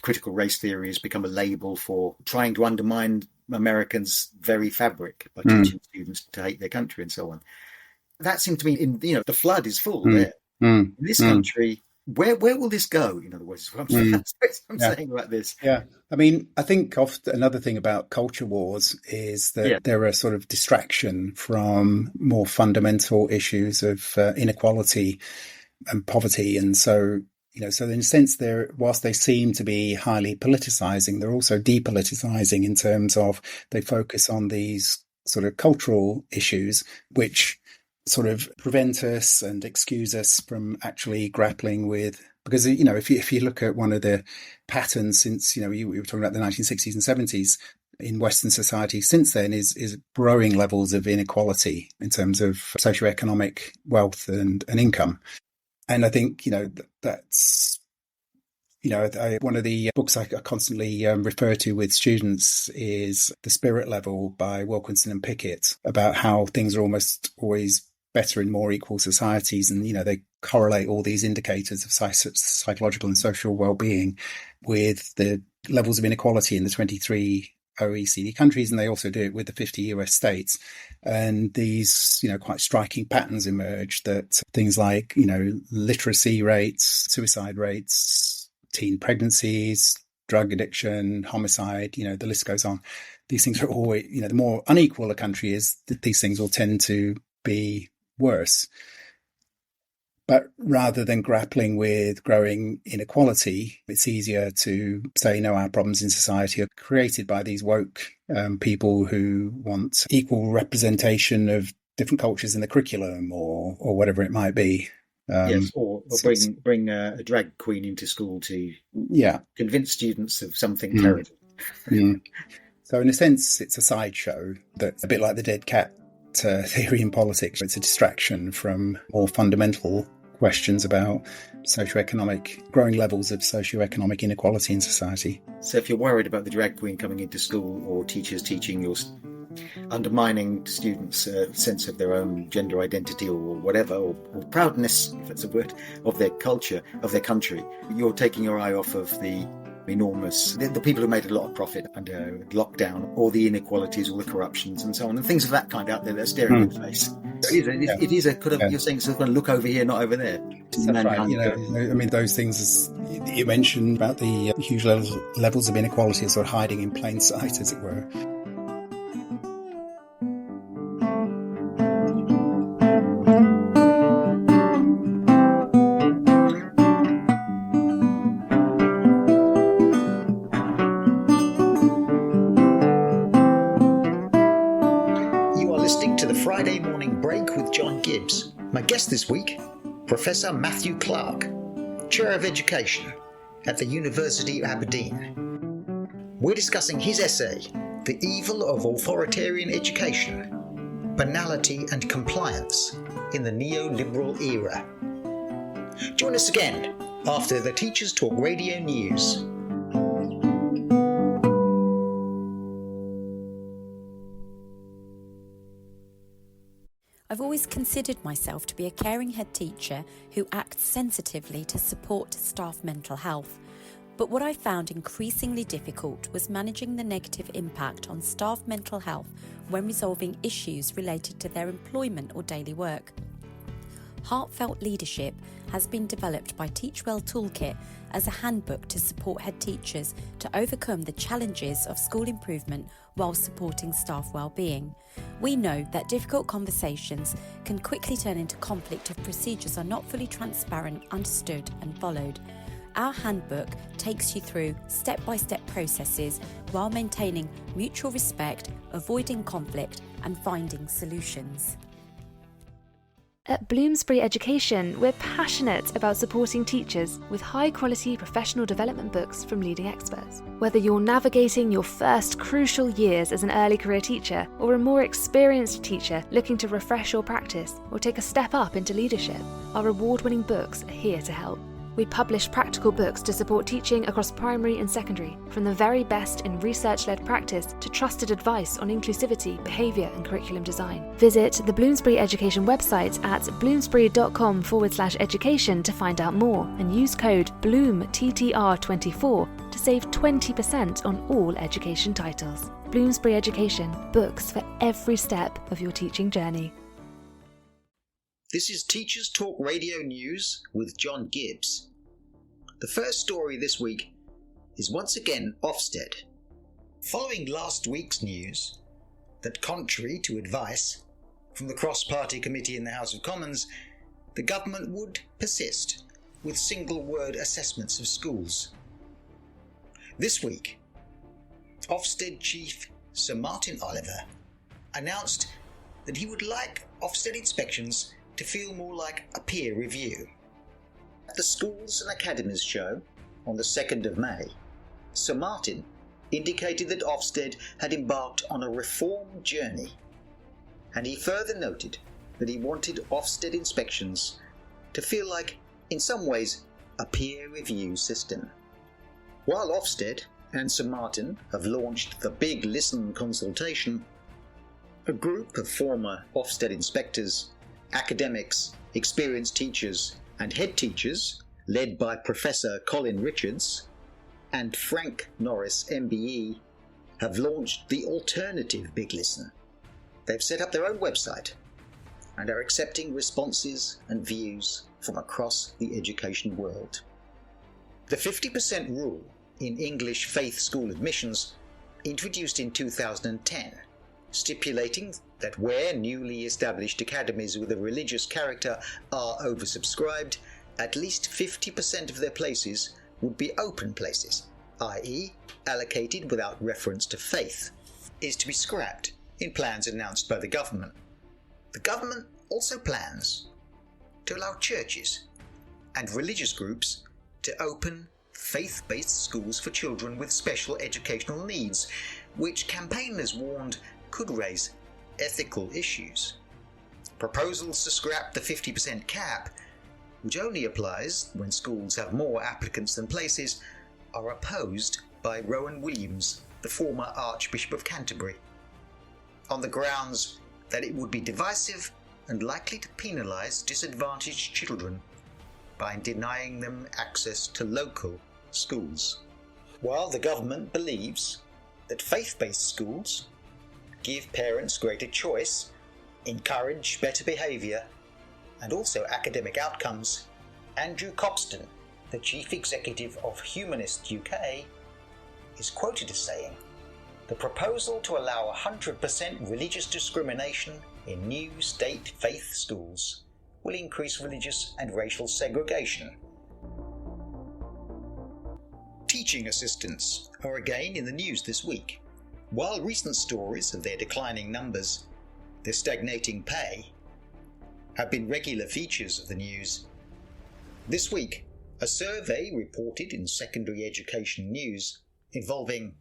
Speaker 3: critical race theory has become a label for trying to undermine Americans' very fabric by teaching students to hate their country and so on. That seemed to me, the flood is full there. In this country, where will this go? In other words, what I'm saying about this.
Speaker 4: Yeah. I mean, I think another thing about culture wars is that they're a sort of distraction from more fundamental issues of inequality and poverty. And so, so in a sense, whilst they seem to be highly politicizing, they're also depoliticizing in terms of they focus on these sort of cultural issues, which sort of prevent us and excuse us from actually grappling with, because, if you look at one of the patterns since, we were talking about the 1960s and 70s in Western society since then is growing levels of inequality in terms of socioeconomic wealth and income. And I think, that's, one of the books I constantly refer to with students is The Spirit Level by Wilkinson and Pickett, about how things are almost always better in more equal societies. And, they correlate all these indicators of psychological and social well-being with the levels of inequality in the 23 OECD countries. And they also do it with the 50 US states. And these, quite striking patterns emerge that things like, literacy rates, suicide rates, teen pregnancies, drug addiction, homicide, the list goes on. These things are always, the more unequal a country is, these things will tend to be worse. But rather than grappling with growing inequality, it's easier to say, no, our problems in society are created by these woke people who want equal representation of different cultures in the curriculum or whatever it might be.
Speaker 3: Yes, or bring a drag queen into school to convince students of something terrible.
Speaker 4: So in a sense, it's a sideshow that's a bit like the dead cat theory in politics. It's a distraction from more fundamental questions about growing levels of socioeconomic inequality in society.
Speaker 3: So if you're worried about the drag queen coming into school or teachers teaching, you're undermining students' sense of their own gender identity or whatever, or proudness, if that's a word, of their culture, of their country, you're taking your eye off of the enormous, the people who made a lot of profit under lockdown, all the inequalities, all the corruptions and so on, and things of that kind out there that are staring in the face. It is a kind of, you're saying it's going to look over here, not over there.
Speaker 4: That's right. I mean, those things you mentioned about the huge levels of inequality are sort of hiding in plain sight, as it were.
Speaker 2: Gibbs. My guest this week, Professor Matthew Clark, Chair of Education at the University of Aberdeen. We're discussing his essay, The Evil of Authoritarian Education, Banality and Compliance in the Neoliberal Era. Join us again after the Teachers Talk Radio News.
Speaker 5: I've always considered myself to be a caring head teacher who acts sensitively to support staff mental health. But what I found increasingly difficult was managing the negative impact on staff mental health when resolving issues related to their employment or daily work. Heartfelt Leadership has been developed by Teachwell Toolkit as a handbook to support head teachers to overcome the challenges of school improvement while supporting staff well-being. We know that difficult conversations can quickly turn into conflict if procedures are not fully transparent, understood and followed. Our handbook takes you through step-by-step processes while maintaining mutual respect, avoiding conflict and finding solutions.
Speaker 6: At Bloomsbury Education, we're passionate about supporting teachers with high-quality professional development books from leading experts. Whether you're navigating your first crucial years as an early career teacher or a more experienced teacher looking to refresh your practice or take a step up into leadership, our award-winning books are here to help. we publish practical books to support teaching across primary and secondary, from the very best in research-led practice to trusted advice on inclusivity, behaviour and curriculum design. Visit the Bloomsbury Education website at bloomsbury.com/education to find out more, and use code BLOOMTTR24 to save 20% on all education titles. Bloomsbury Education, books for every step of your teaching journey.
Speaker 2: This is Teachers Talk Radio News with John Gibbs. The first story this week is once again Ofsted. Following last week's news that, contrary to advice from the cross-party committee in the House of Commons, the government would persist with single-word assessments of schools. This week, Ofsted Chief Sir Martin Oliver announced that he would like Ofsted inspections to feel more like a peer review. At the Schools and Academies show on the 2nd of May, Sir Martin indicated that Ofsted had embarked on a reform journey, and he further noted that he wanted Ofsted inspections to feel like, in some ways, a peer review system. While Ofsted and Sir Martin have launched the Big Listen consultation, a group of former Ofsted inspectors, academics, experienced teachers and head teachers, led by Professor Colin Richards and Frank Norris MBE, have launched the alternative Big Listen. They've set up their own website and are accepting responses and views from across the education world. The 50% rule in English faith school admissions, introduced in 2010, stipulating that where newly established academies with a religious character are oversubscribed, at least 50% of their places would be open places, i.e. allocated without reference to faith, is to be scrapped in plans announced by the government. The government also plans to allow churches and religious groups to open faith-based schools for children with special educational needs, which campaigners warned could raise ethical issues. Proposals to scrap the 50% cap, which only applies when schools have more applicants than places, are opposed by Rowan Williams, the former Archbishop of Canterbury, on the grounds that it would be divisive and likely to penalise disadvantaged children by denying them access to local schools. While the government believes that faith-based schools give parents greater choice, encourage better behaviour, and also academic outcomes, Andrew Copston, the Chief Executive of Humanist UK, is quoted as saying, "The proposal to allow 100% religious discrimination in new state faith schools will increase religious and racial segregation." Teaching assistants are again in the news this week. While recent stories of their declining numbers, their stagnating pay, have been regular features of the news, this week a survey reported in Secondary Education News involving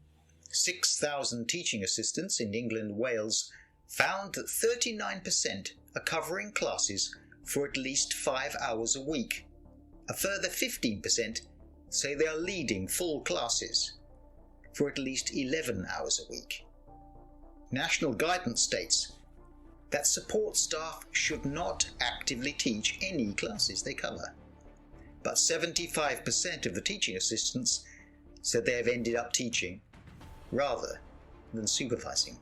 Speaker 2: 6,000 teaching assistants in England and Wales found that 39% are covering classes for at least 5 hours a week. A further 15% say they are leading full classes for at least 11 hours a week. National guidance states that support staff should not actively teach any classes they cover, but 75% of the teaching assistants said they have ended up teaching rather than supervising.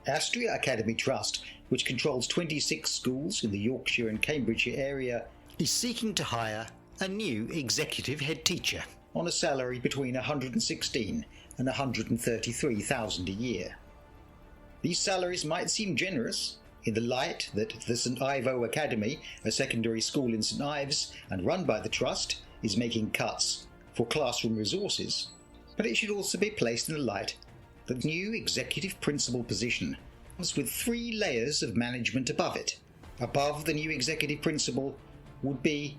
Speaker 2: Astria Academy Trust, which controls 26 schools in the Yorkshire and Cambridgeshire area, is seeking to hire a new executive head teacher on a salary between $116,000 and $133,000 a year. These salaries might seem generous in the light that the St Ivo Academy, a secondary school in St Ives and run by the Trust, is making cuts for classroom resources, but it should also be placed in the light that the new executive principal position comes with 3 layers of management above it. Above the new executive principal would be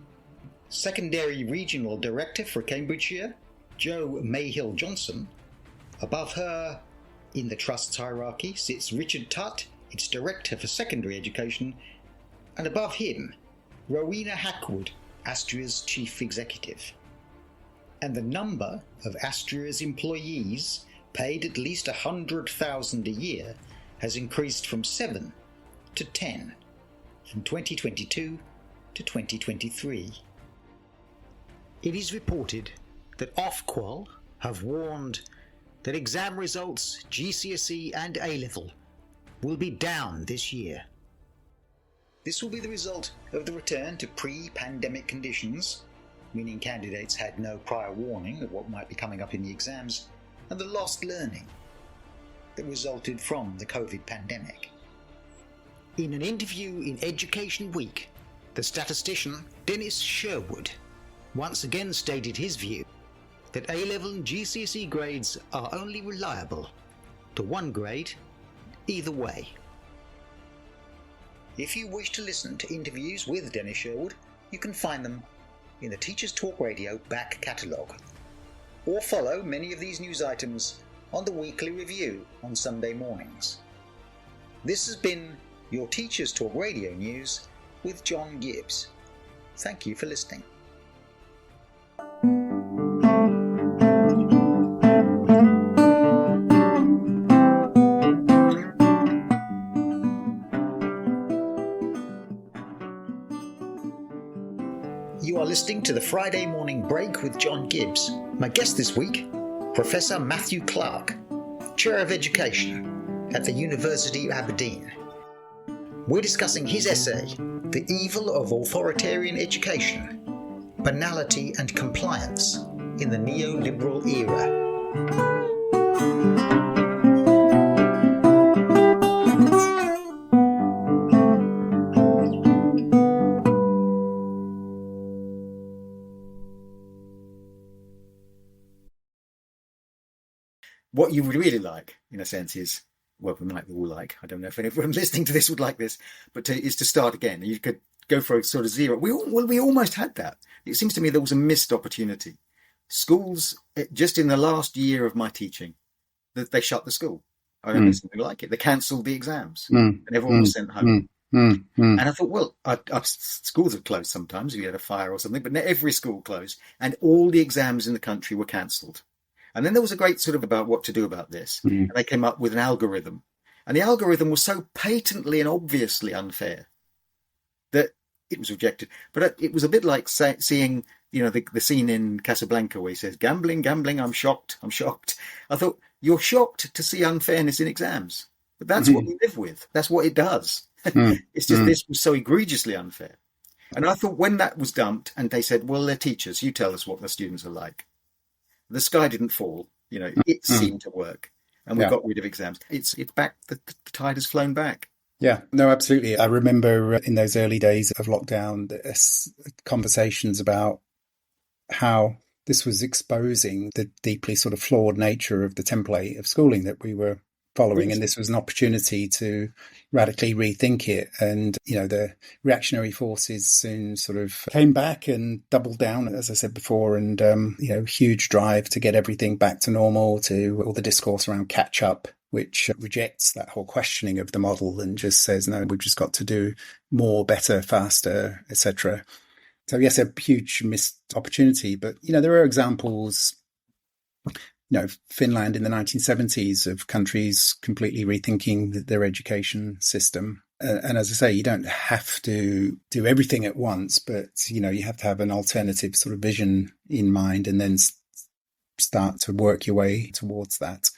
Speaker 2: Secondary Regional Director for Cambridgeshire, Jo Mayhill Johnson. Above her, in the Trust's hierarchy, sits Richard Tutt, its Director for Secondary Education, and above him, Rowena Hackwood Astria's chief executive. And the number of Astria's employees paid at least $100,000 a year has increased from 7 to 10 from 2022 to 2023. It is reported that Ofqual have warned that exam results, GCSE and A-level, will be down this year. This will be the result of the return to pre-pandemic conditions, meaning candidates had no prior warning of what might be coming up in the exams, and the lost learning that resulted from the COVID pandemic. In an interview in Education Week, the statistician Dennis Sherwood once again stated his view that A-level and GCSE grades are only reliable to one grade either way. If you wish to listen to interviews with Dennis Sherwood, you can find them in the Teachers Talk Radio back catalogue, or follow many of these news items on the weekly review on Sunday mornings. This has been your Teachers Talk Radio News with John Gibbs. Thank you for listening. You are listening to the Friday Morning Break with John Gibbs. My guest this week, Professor Matthew Clark, Chair of Education at the University of Aberdeen. We're discussing his essay, The Evil of Authoritarian Education, Banality and Compliance in the Neoliberal Era.
Speaker 3: What you would really like, in a sense, is, well, we might all like, I don't know if anyone listening to this would like this, but is to start again. You could go for a sort of zero. We almost had that. It seems to me there was a missed opportunity. Schools, just in the last year of my teaching, that they shut the school. I don't know something like it. They cancelled the exams and everyone was sent home. And I thought, well, our schools have closed sometimes. We had a fire or something, but not every school closed, and all the exams in the country were cancelled. And then there was a great sort of about what to do about this. And they came up with an algorithm. And the algorithm was so patently and obviously unfair that it was rejected. But it was a bit like seeing, the scene in Casablanca where he says, gambling, I'm shocked. I thought, you're shocked to see unfairness in exams. But that's what we live with. That's what it does. It's just this was so egregiously unfair. And I thought when that was dumped and they said, well, they're teachers, you tell us what the students are like. The sky didn't fall, it seemed to work, and we got rid of exams. It's back, the tide has flown back.
Speaker 4: Yeah, no, absolutely. I remember in those early days of lockdown, conversations about how this was exposing the deeply sort of flawed nature of the template of schooling that we were following. And this was an opportunity to radically rethink it. And, the reactionary forces soon sort of came back and doubled down, as I said before, and, huge drive to get everything back to normal, to all the discourse around catch up, which rejects that whole questioning of the model and just says, no, we've just got to do more, better, faster, etc. So, yes, a huge missed opportunity. But, there are examples, Finland in the 1970s of countries completely rethinking their education system. And as I say, you don't have to do everything at once, but, you have to have an alternative sort of vision in mind and then start to work your way towards that.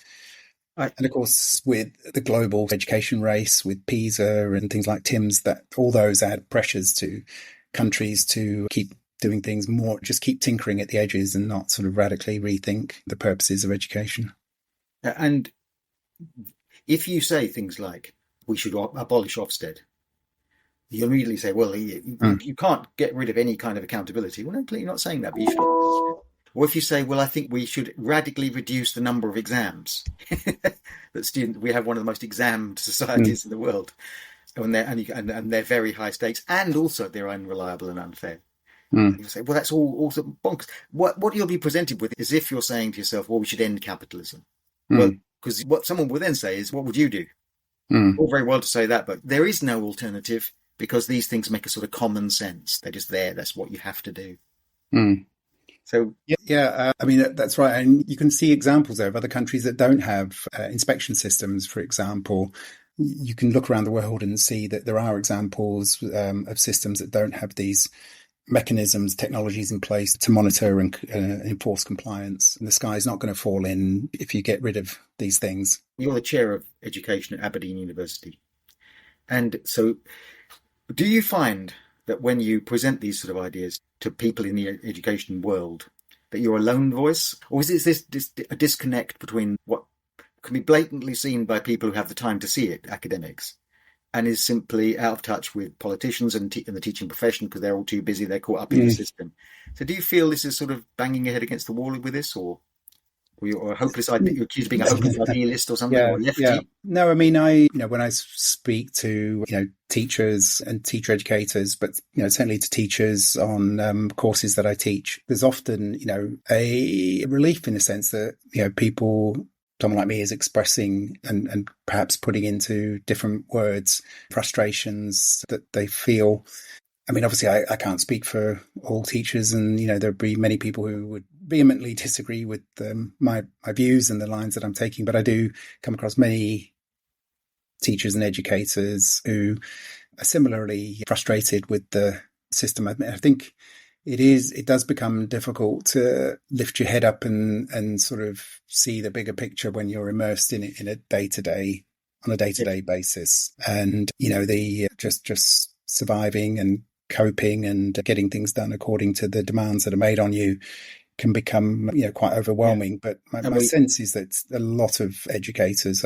Speaker 4: And of course, with the global education race, with PISA and things like TIMSS, that all those add pressures to countries to keep doing things more, just keep tinkering at the edges and not sort of radically rethink the purposes of education.
Speaker 3: And if you say things like, we should abolish Ofsted, you immediately say, well, you can't get rid of any kind of accountability. Well, no, clearly you're not saying that, but you should. Or if you say, well, I think we should radically reduce the number of exams that we have one of the most examined societies in the world, and they're very high stakes, and also they're unreliable and unfair. You say, well, that's all also bonkers. What you'll be presented with is if you're saying to yourself, well, we should end capitalism. Well, because what someone will then say is, what would you do? All very well to say that, but there is no alternative because these things make a sort of common sense. They're just there. That's what you have to do.
Speaker 4: Mm.
Speaker 3: So
Speaker 4: I mean, that's right. And you can see examples there of other countries that don't have inspection systems, for example. You can look around the world and see that there are examples of systems that don't have these mechanisms, technologies in place to monitor and enforce compliance. And the sky is not going to fall in if you get rid of these things.
Speaker 3: you're the chair of education at Aberdeen University. And so do you find that when you present these sort of ideas to people in the education world, that you're a lone voice? Or is this a disconnect between what can be blatantly seen by people who have the time to see it, academics, and is simply out of touch with politicians and the teaching profession because they're all too busy, they're caught up in the system? So do you feel this is sort of banging your head against the wall with this, or you're a hopeless, you're accused of being a hopeless idealist or something, or a lefty?
Speaker 4: Yeah. No, I mean, when I speak to, teachers and teacher educators, but, certainly to teachers on courses that I teach, there's often, a relief in the sense that, people, someone like me, is expressing and perhaps putting into different words frustrations that they feel. I mean, obviously, I can't speak for all teachers, and there'd be many people who would vehemently disagree with my views and the lines that I'm taking. But I do come across many teachers and educators who are similarly frustrated with the system. I think it does become difficult to lift your head up and sort of see the bigger picture when you're immersed in it on a day-to-day basis, and the just surviving and coping and getting things done according to the demands that are made on you can become quite overwhelming. But my sense is that a lot of educators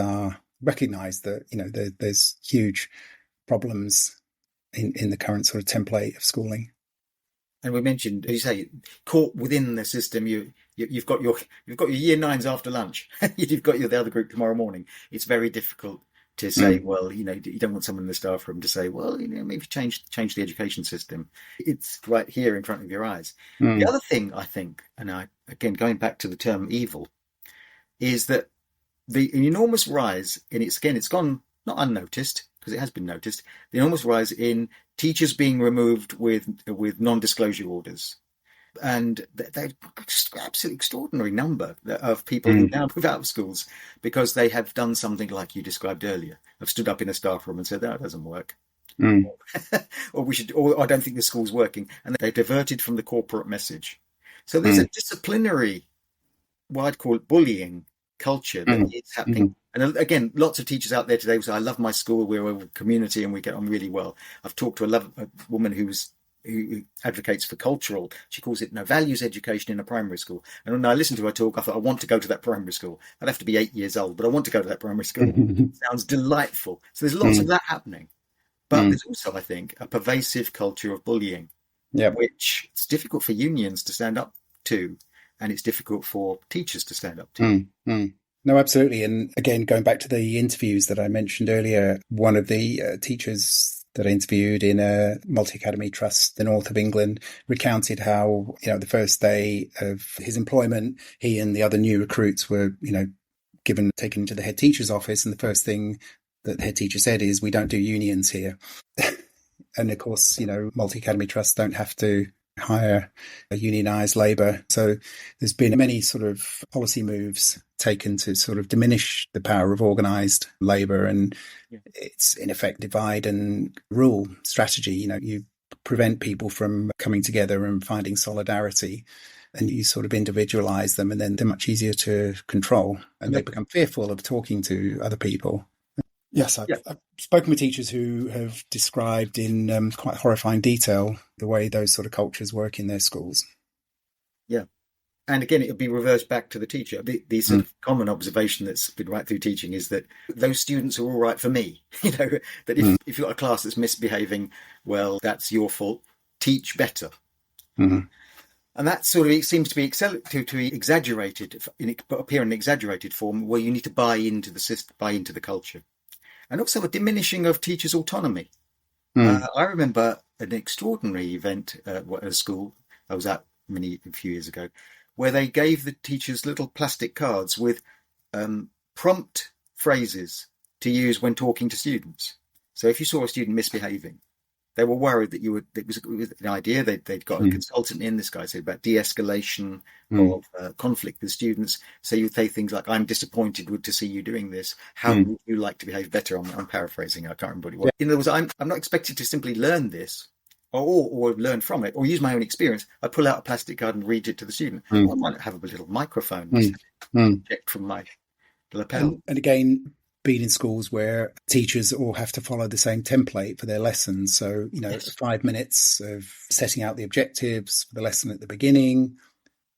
Speaker 4: recognise that there's huge problems in the current sort of template of schooling.
Speaker 3: And we mentioned, as you say, caught within the system. You've got your year nines after lunch. You've got the other group tomorrow morning. It's very difficult to say, well, you don't want someone in the staff room to say, well, maybe change the education system. It's right here in front of your eyes. The other thing I think, and again going back to the term evil, is that the enormous rise in it's gone not unnoticed, because it has been noticed, the enormous rise in teachers being removed with non-disclosure orders. And they're just absolutely extraordinary number of people who now move out of schools because they have done something like you described earlier, have stood up in a staff room and said, that doesn't work. or I don't think the school's working. And they diverted from the corporate message. So there's a disciplinary, what I'd call it, bullying culture that is happening. And again, lots of teachers out there today will say, I love my school, we're a community and we get on really well. I've talked to a woman who advocates for cultural, she calls it values education in a primary school. And when I listened to her talk, I thought, I want to go to that primary school. I'd have to be 8 years old, but I want to go to that primary school. Sounds delightful. So there's lots of that happening. But there's also, I think, a pervasive culture of bullying, which it's difficult for unions to stand up to, and it's difficult for teachers to stand up to.
Speaker 4: No, absolutely. And again, going back to the interviews that I mentioned earlier, one of the teachers that I interviewed in a multi-academy trust, the north of England, recounted how, the first day of his employment, he and the other new recruits were, taken to the head teacher's office. And the first thing that the head teacher said is, we don't do unions here. And of course, multi-academy trusts don't have to hire a unionised labour. So there's been many sort of policy moves taken to sort of diminish the power of organised labour, and it's in effect divide and rule strategy. You prevent people from coming together and finding solidarity, and you sort of individualise them, and then they're much easier to control, and they become fearful of talking to other people. Yes, I've spoken with teachers who have described in quite horrifying detail the way those sort of cultures work in their schools. Yeah.
Speaker 3: And again, it would be reversed back to the teacher. The sort of common observation that's been right through teaching is that those students are all right for me. That if you've got a class that's misbehaving, well, that's your fault. Teach better. And that sort of seems to be exaggerated, appear in an exaggerated form, where you need to buy into the system, buy into the culture. And also a diminishing of teachers' autonomy. I remember an extraordinary event at a school I was at a few years ago, where they gave the teachers little plastic cards with prompt phrases to use when talking to students. So if you saw a student misbehaving, They were worried that it was an idea. They'd got a consultant in, this guy said, about de-escalation of conflict with students. So you'd say things like, I'm disappointed to see you doing this. How would you like to behave better? I'm paraphrasing. I can't remember what it was. In other words, I'm not expected to simply learn this or learn from it or use my own experience. I pull out a plastic card and read it to the student. I might have a little microphone project from my lapel.
Speaker 4: And again, been in schools where teachers all have to follow the same template for their lessons. So, 5 minutes of setting out the objectives for the lesson at the beginning,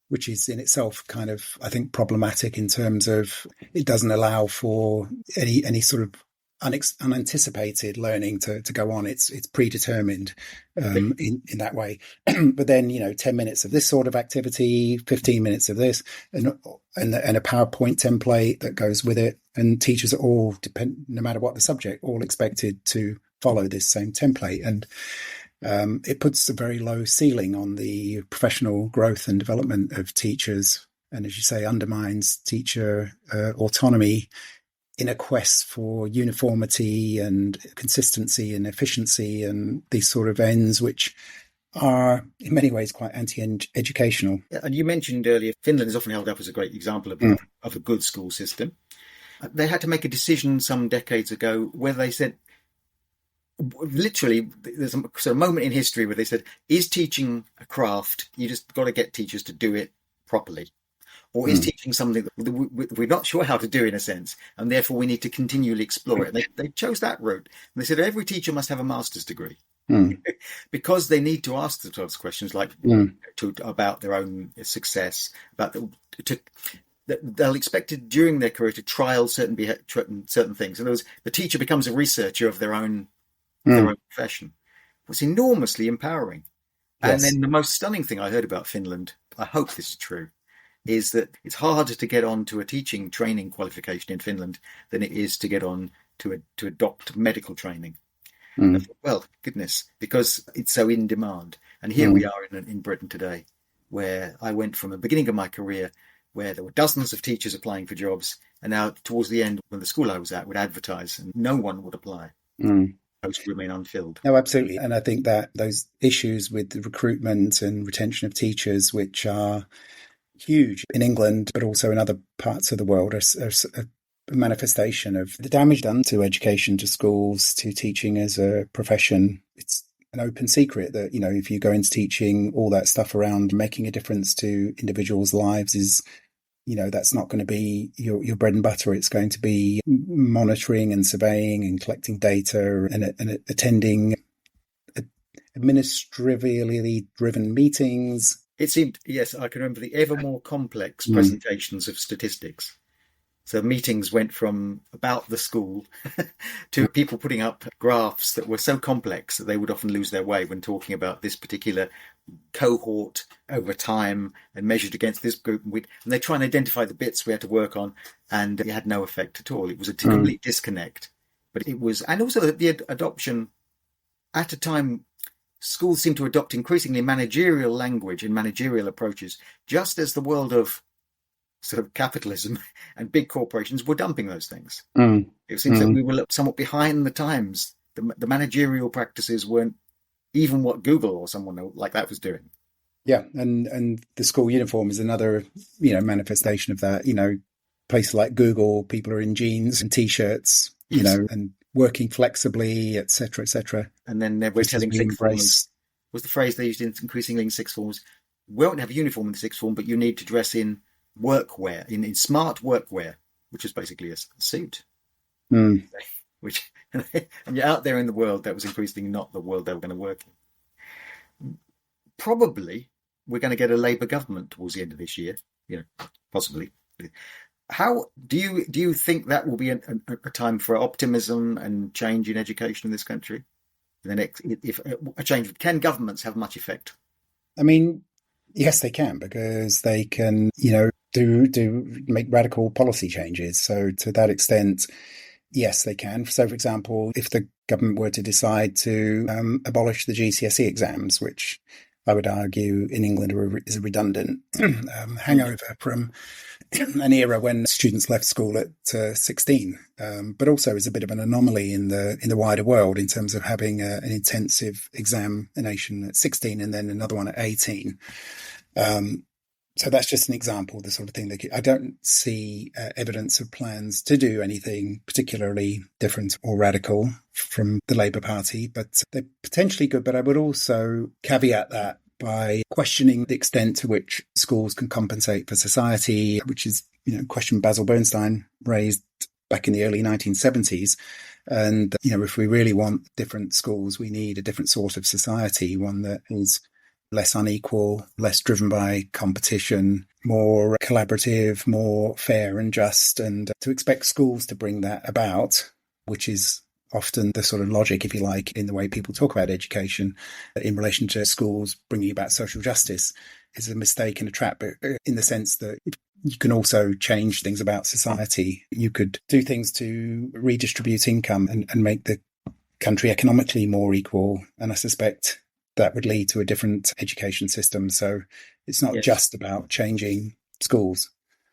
Speaker 4: which is in itself kind of, I think, problematic in terms of it doesn't allow for any sort of unanticipated learning to go on. It's predetermined in that way. But then 10 minutes of this sort of activity, 15 minutes of this, and a PowerPoint template that goes with it. And teachers are all, no matter what the subject, all expected to follow this same template. And it puts a very low ceiling on the professional growth and development of teachers, and as you say, undermines teacher autonomy in a quest for uniformity and consistency and efficiency and these sort of ends, which are in many ways quite anti-educational.
Speaker 3: And you mentioned earlier, Finland is often held up as a great example of a good school system. They had to make a decision some decades ago where they said, literally, there's a sort of moment in history where they said, is teaching a craft? You just got to get teachers to do it properly. Or is teaching something that we're not sure how to do, in a sense, and therefore we need to continually explore it. They chose that route. And they said every teacher must have a master's degree because they need to ask themselves questions like about their own success, they'll expect it during their career to trial certain things. In other words, the teacher becomes a researcher of their own profession. It's enormously empowering. Yes. And then the most stunning thing I heard about Finland, I hope this is true, is that it's harder to get on to a teaching training qualification in Finland than it is to get on to adopt medical training. I thought, well, goodness, because it's so in demand. And here we are in Britain today, where I went from the beginning of my career where there were dozens of teachers applying for jobs, and now towards the end, when the school I was at would advertise and no one would apply. Posts remain unfilled.
Speaker 4: No, absolutely. And I think that those issues with the recruitment and retention of teachers, which are huge in England, but also in other parts of the world, are a manifestation of the damage done to education, to schools, to teaching as a profession. It's an open secret that, if you go into teaching, all that stuff around making a difference to individuals' lives is, that's not going to be your bread and butter. It's going to be monitoring and surveying and collecting data and attending administratively driven meetings.
Speaker 3: It seemed, yes, I can remember the ever more complex presentations of statistics. So meetings went from about the school to people putting up graphs that were so complex that they would often lose their way when talking about this particular cohort over time and measured against this group. And they try and identify the bits we had to work on, and it had no effect at all. It was a complete disconnect. But it was, and also the adoption at a time, schools seem to adopt increasingly managerial language and managerial approaches, just as the world of sort of capitalism and big corporations were dumping those things. It seems that we were somewhat behind the times. The managerial practices weren't even what Google or someone like that was doing.
Speaker 4: Yeah, and the school uniform is another, manifestation of that. Places like Google, people are in jeans and t-shirts, and working flexibly, etc., etc.
Speaker 3: And then we're telling sixth formers, was the phrase they used increasingly in sixth forms, we won't have a uniform in the sixth form, but you need to dress in workwear, in smart workwear, which is basically a suit. Which, and you're out there in the world, that was increasingly not the world they were going to work in. Probably we're going to get a Labour government towards the end of this year, possibly. How do you think that will be a time for optimism and change in education in this country? The next, if a change, can governments have much effect?
Speaker 4: I mean, yes, they can, because they can, do make radical policy changes. So to that extent, yes, they can. So, for example, if the government were to decide to abolish the GCSE exams, which I would argue in England is a redundant hangover from an era when students left school at 16, but also is a bit of an anomaly in the wider world in terms of having an intensive examination at 16 and then another one at 18. So that's just an example of the sort of thing that I don't see evidence of plans to do anything particularly different or radical from the Labour Party, but they're potentially good. But I would also caveat that by questioning the extent to which schools can compensate for society, which is, a question Basil Bernstein raised back in the early 1970s. And, if we really want different schools, we need a different sort of society, one that is less unequal, less driven by competition, more collaborative, more fair and just. And to expect schools to bring that about, which is often the sort of logic, if you like, in the way people talk about education in relation to schools bringing about social justice, is a mistake and a trap, in the sense that you can also change things about society. You could do things to redistribute income and make the country economically more equal. And I suspect that would lead to a different education system. So it's not just about changing schools.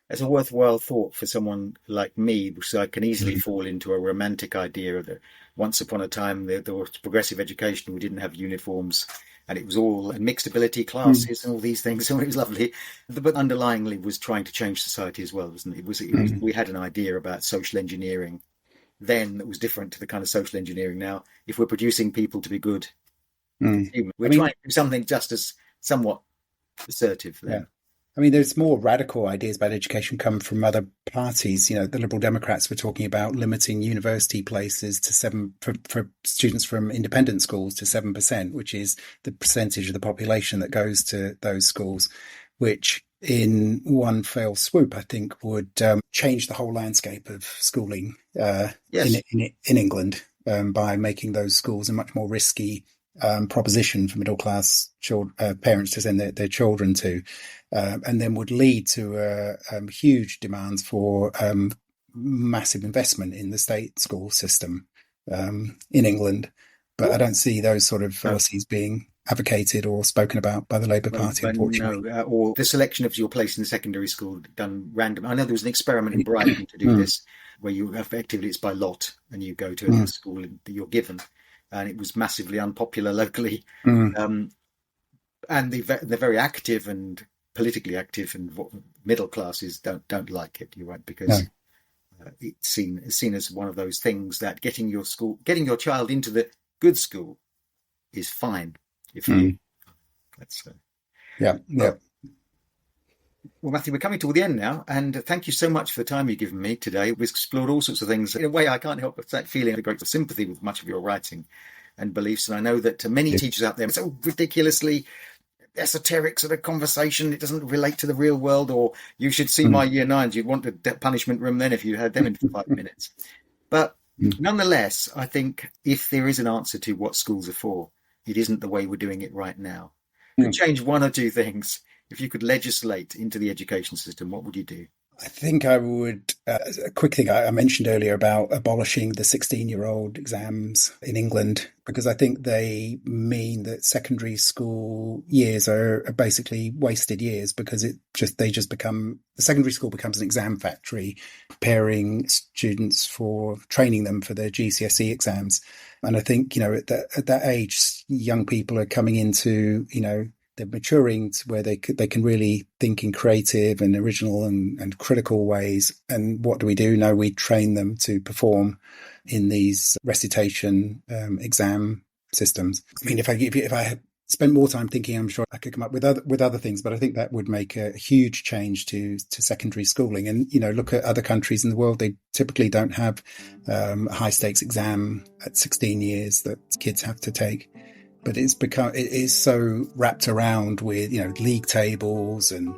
Speaker 3: It's a worthwhile thought for someone like me, because I can easily fall into a romantic idea of that once upon a time there was progressive education, we didn't have uniforms, and it was all mixed ability classes and all these things, and it was lovely. But underlyingly was trying to change society as well, wasn't it? We had an idea about social engineering then that was different to the kind of social engineering now. If we're producing people to be good, we're trying to do something just as somewhat assertive there.
Speaker 4: Yeah. I mean, there's more radical ideas about education come from other parties. The Liberal Democrats were talking about limiting university places to 7% for students from independent schools to 7%, which is the percentage of the population that goes to those schools, which in one fell swoop, I think, would change the whole landscape of schooling in England by making those schools a much more risky proposition for middle class parents to send their children to, and then would lead to huge demands for massive investment in the state school system in England. But I don't see those sort of policies being advocated or spoken about by the Labour Party, unfortunately.
Speaker 3: No, or the selection of your place in the secondary school done random. I know there was an experiment in Brighton to do this, where you effectively, it's by lot, and you go to a school that you're given. And it was massively unpopular locally. And they're very active and politically active, and middle classes don't like it. You're right, because it's seen as one of those things that getting your child into the good school is fine. If you, that's Well, Matthew, we're coming to the end now, and thank you so much for the time you've given me today. We've explored all sorts of things. In a way, I can't help but feeling a great sympathy with much of your writing and beliefs, and I know that many teachers out there are so ridiculously esoteric sort of conversation. It doesn't relate to the real world, or you should see my year nines. You'd want a punishment room then if you had them in 5 minutes. But nonetheless, I think if there is an answer to what schools are for, it isn't the way we're doing it right now. You could change one or two things. If you could legislate into the education system, what would you do?
Speaker 4: I think I would, a quick thing I mentioned earlier about abolishing the 16-year-old exams in England, because I think they mean that secondary school years are basically wasted years, because the secondary school becomes an exam factory, preparing students for training them for their GCSE exams. And I think, at that age, young people are coming into, they're maturing to where they can really think in creative and original and critical ways. And what do we do? No, we train them to perform in these recitation exam systems. I mean, if I had spent more time thinking, I'm sure I could come up with other things. But I think that would make a huge change to secondary schooling. And look at other countries in the world; they typically don't have a high stakes exam at 16 years that kids have to take. But it is so wrapped around with, league tables and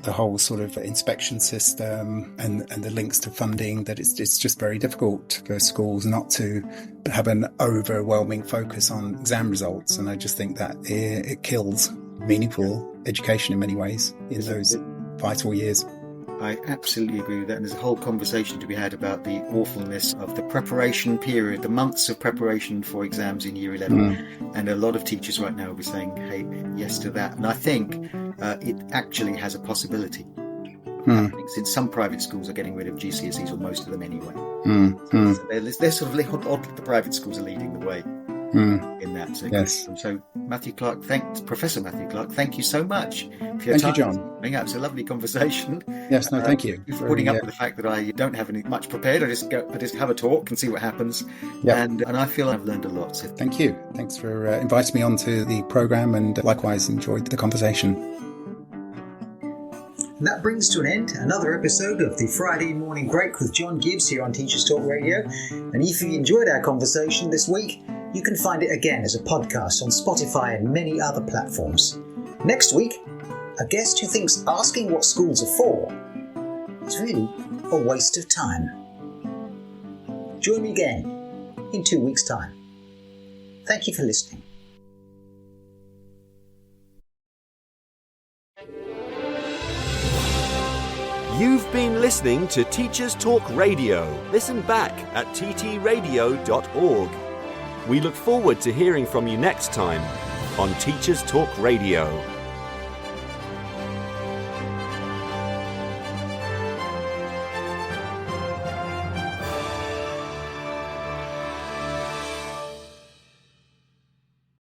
Speaker 4: the whole sort of inspection system and the links to funding, that it's just very difficult for schools not to have an overwhelming focus on exam results. And I just think that it kills meaningful education in many ways in those vital years.
Speaker 3: I absolutely agree with that. And there's a whole conversation to be had about the awfulness of the preparation period, the months of preparation for exams in year 11. And a lot of teachers right now will be saying, hey, yes to that. And I think it actually has a possibility. happening, since some private schools are getting rid of GCSEs, or most of them anyway. So they're sort of odd. The private schools are leading the way in that. So,
Speaker 4: Yes.
Speaker 3: So Professor Matthew Clark, thank you so much for your time.
Speaker 4: Thank you, John.
Speaker 3: It's a lovely conversation.
Speaker 4: Yes, no, thank you.
Speaker 3: For putting up with the fact that I don't have much prepared. I just have a talk and see what happens.
Speaker 4: Yep.
Speaker 3: And I feel I've learned a lot. So
Speaker 4: Thank you. Thanks for inviting me onto the programme, and likewise enjoyed the conversation.
Speaker 2: And that brings to an end another episode of the Friday Morning Break with John Gibbs here on Teachers Talk Radio. And if you enjoyed our conversation this week, you can find it again as a podcast on Spotify and many other platforms. Next week, a guest who thinks asking what schools are for is really a waste of time. Join me again in 2 weeks' time. Thank you for listening.
Speaker 1: You've been listening to Teachers Talk Radio. Listen back at ttradio.org. We look forward to hearing from you next time on Teachers Talk Radio.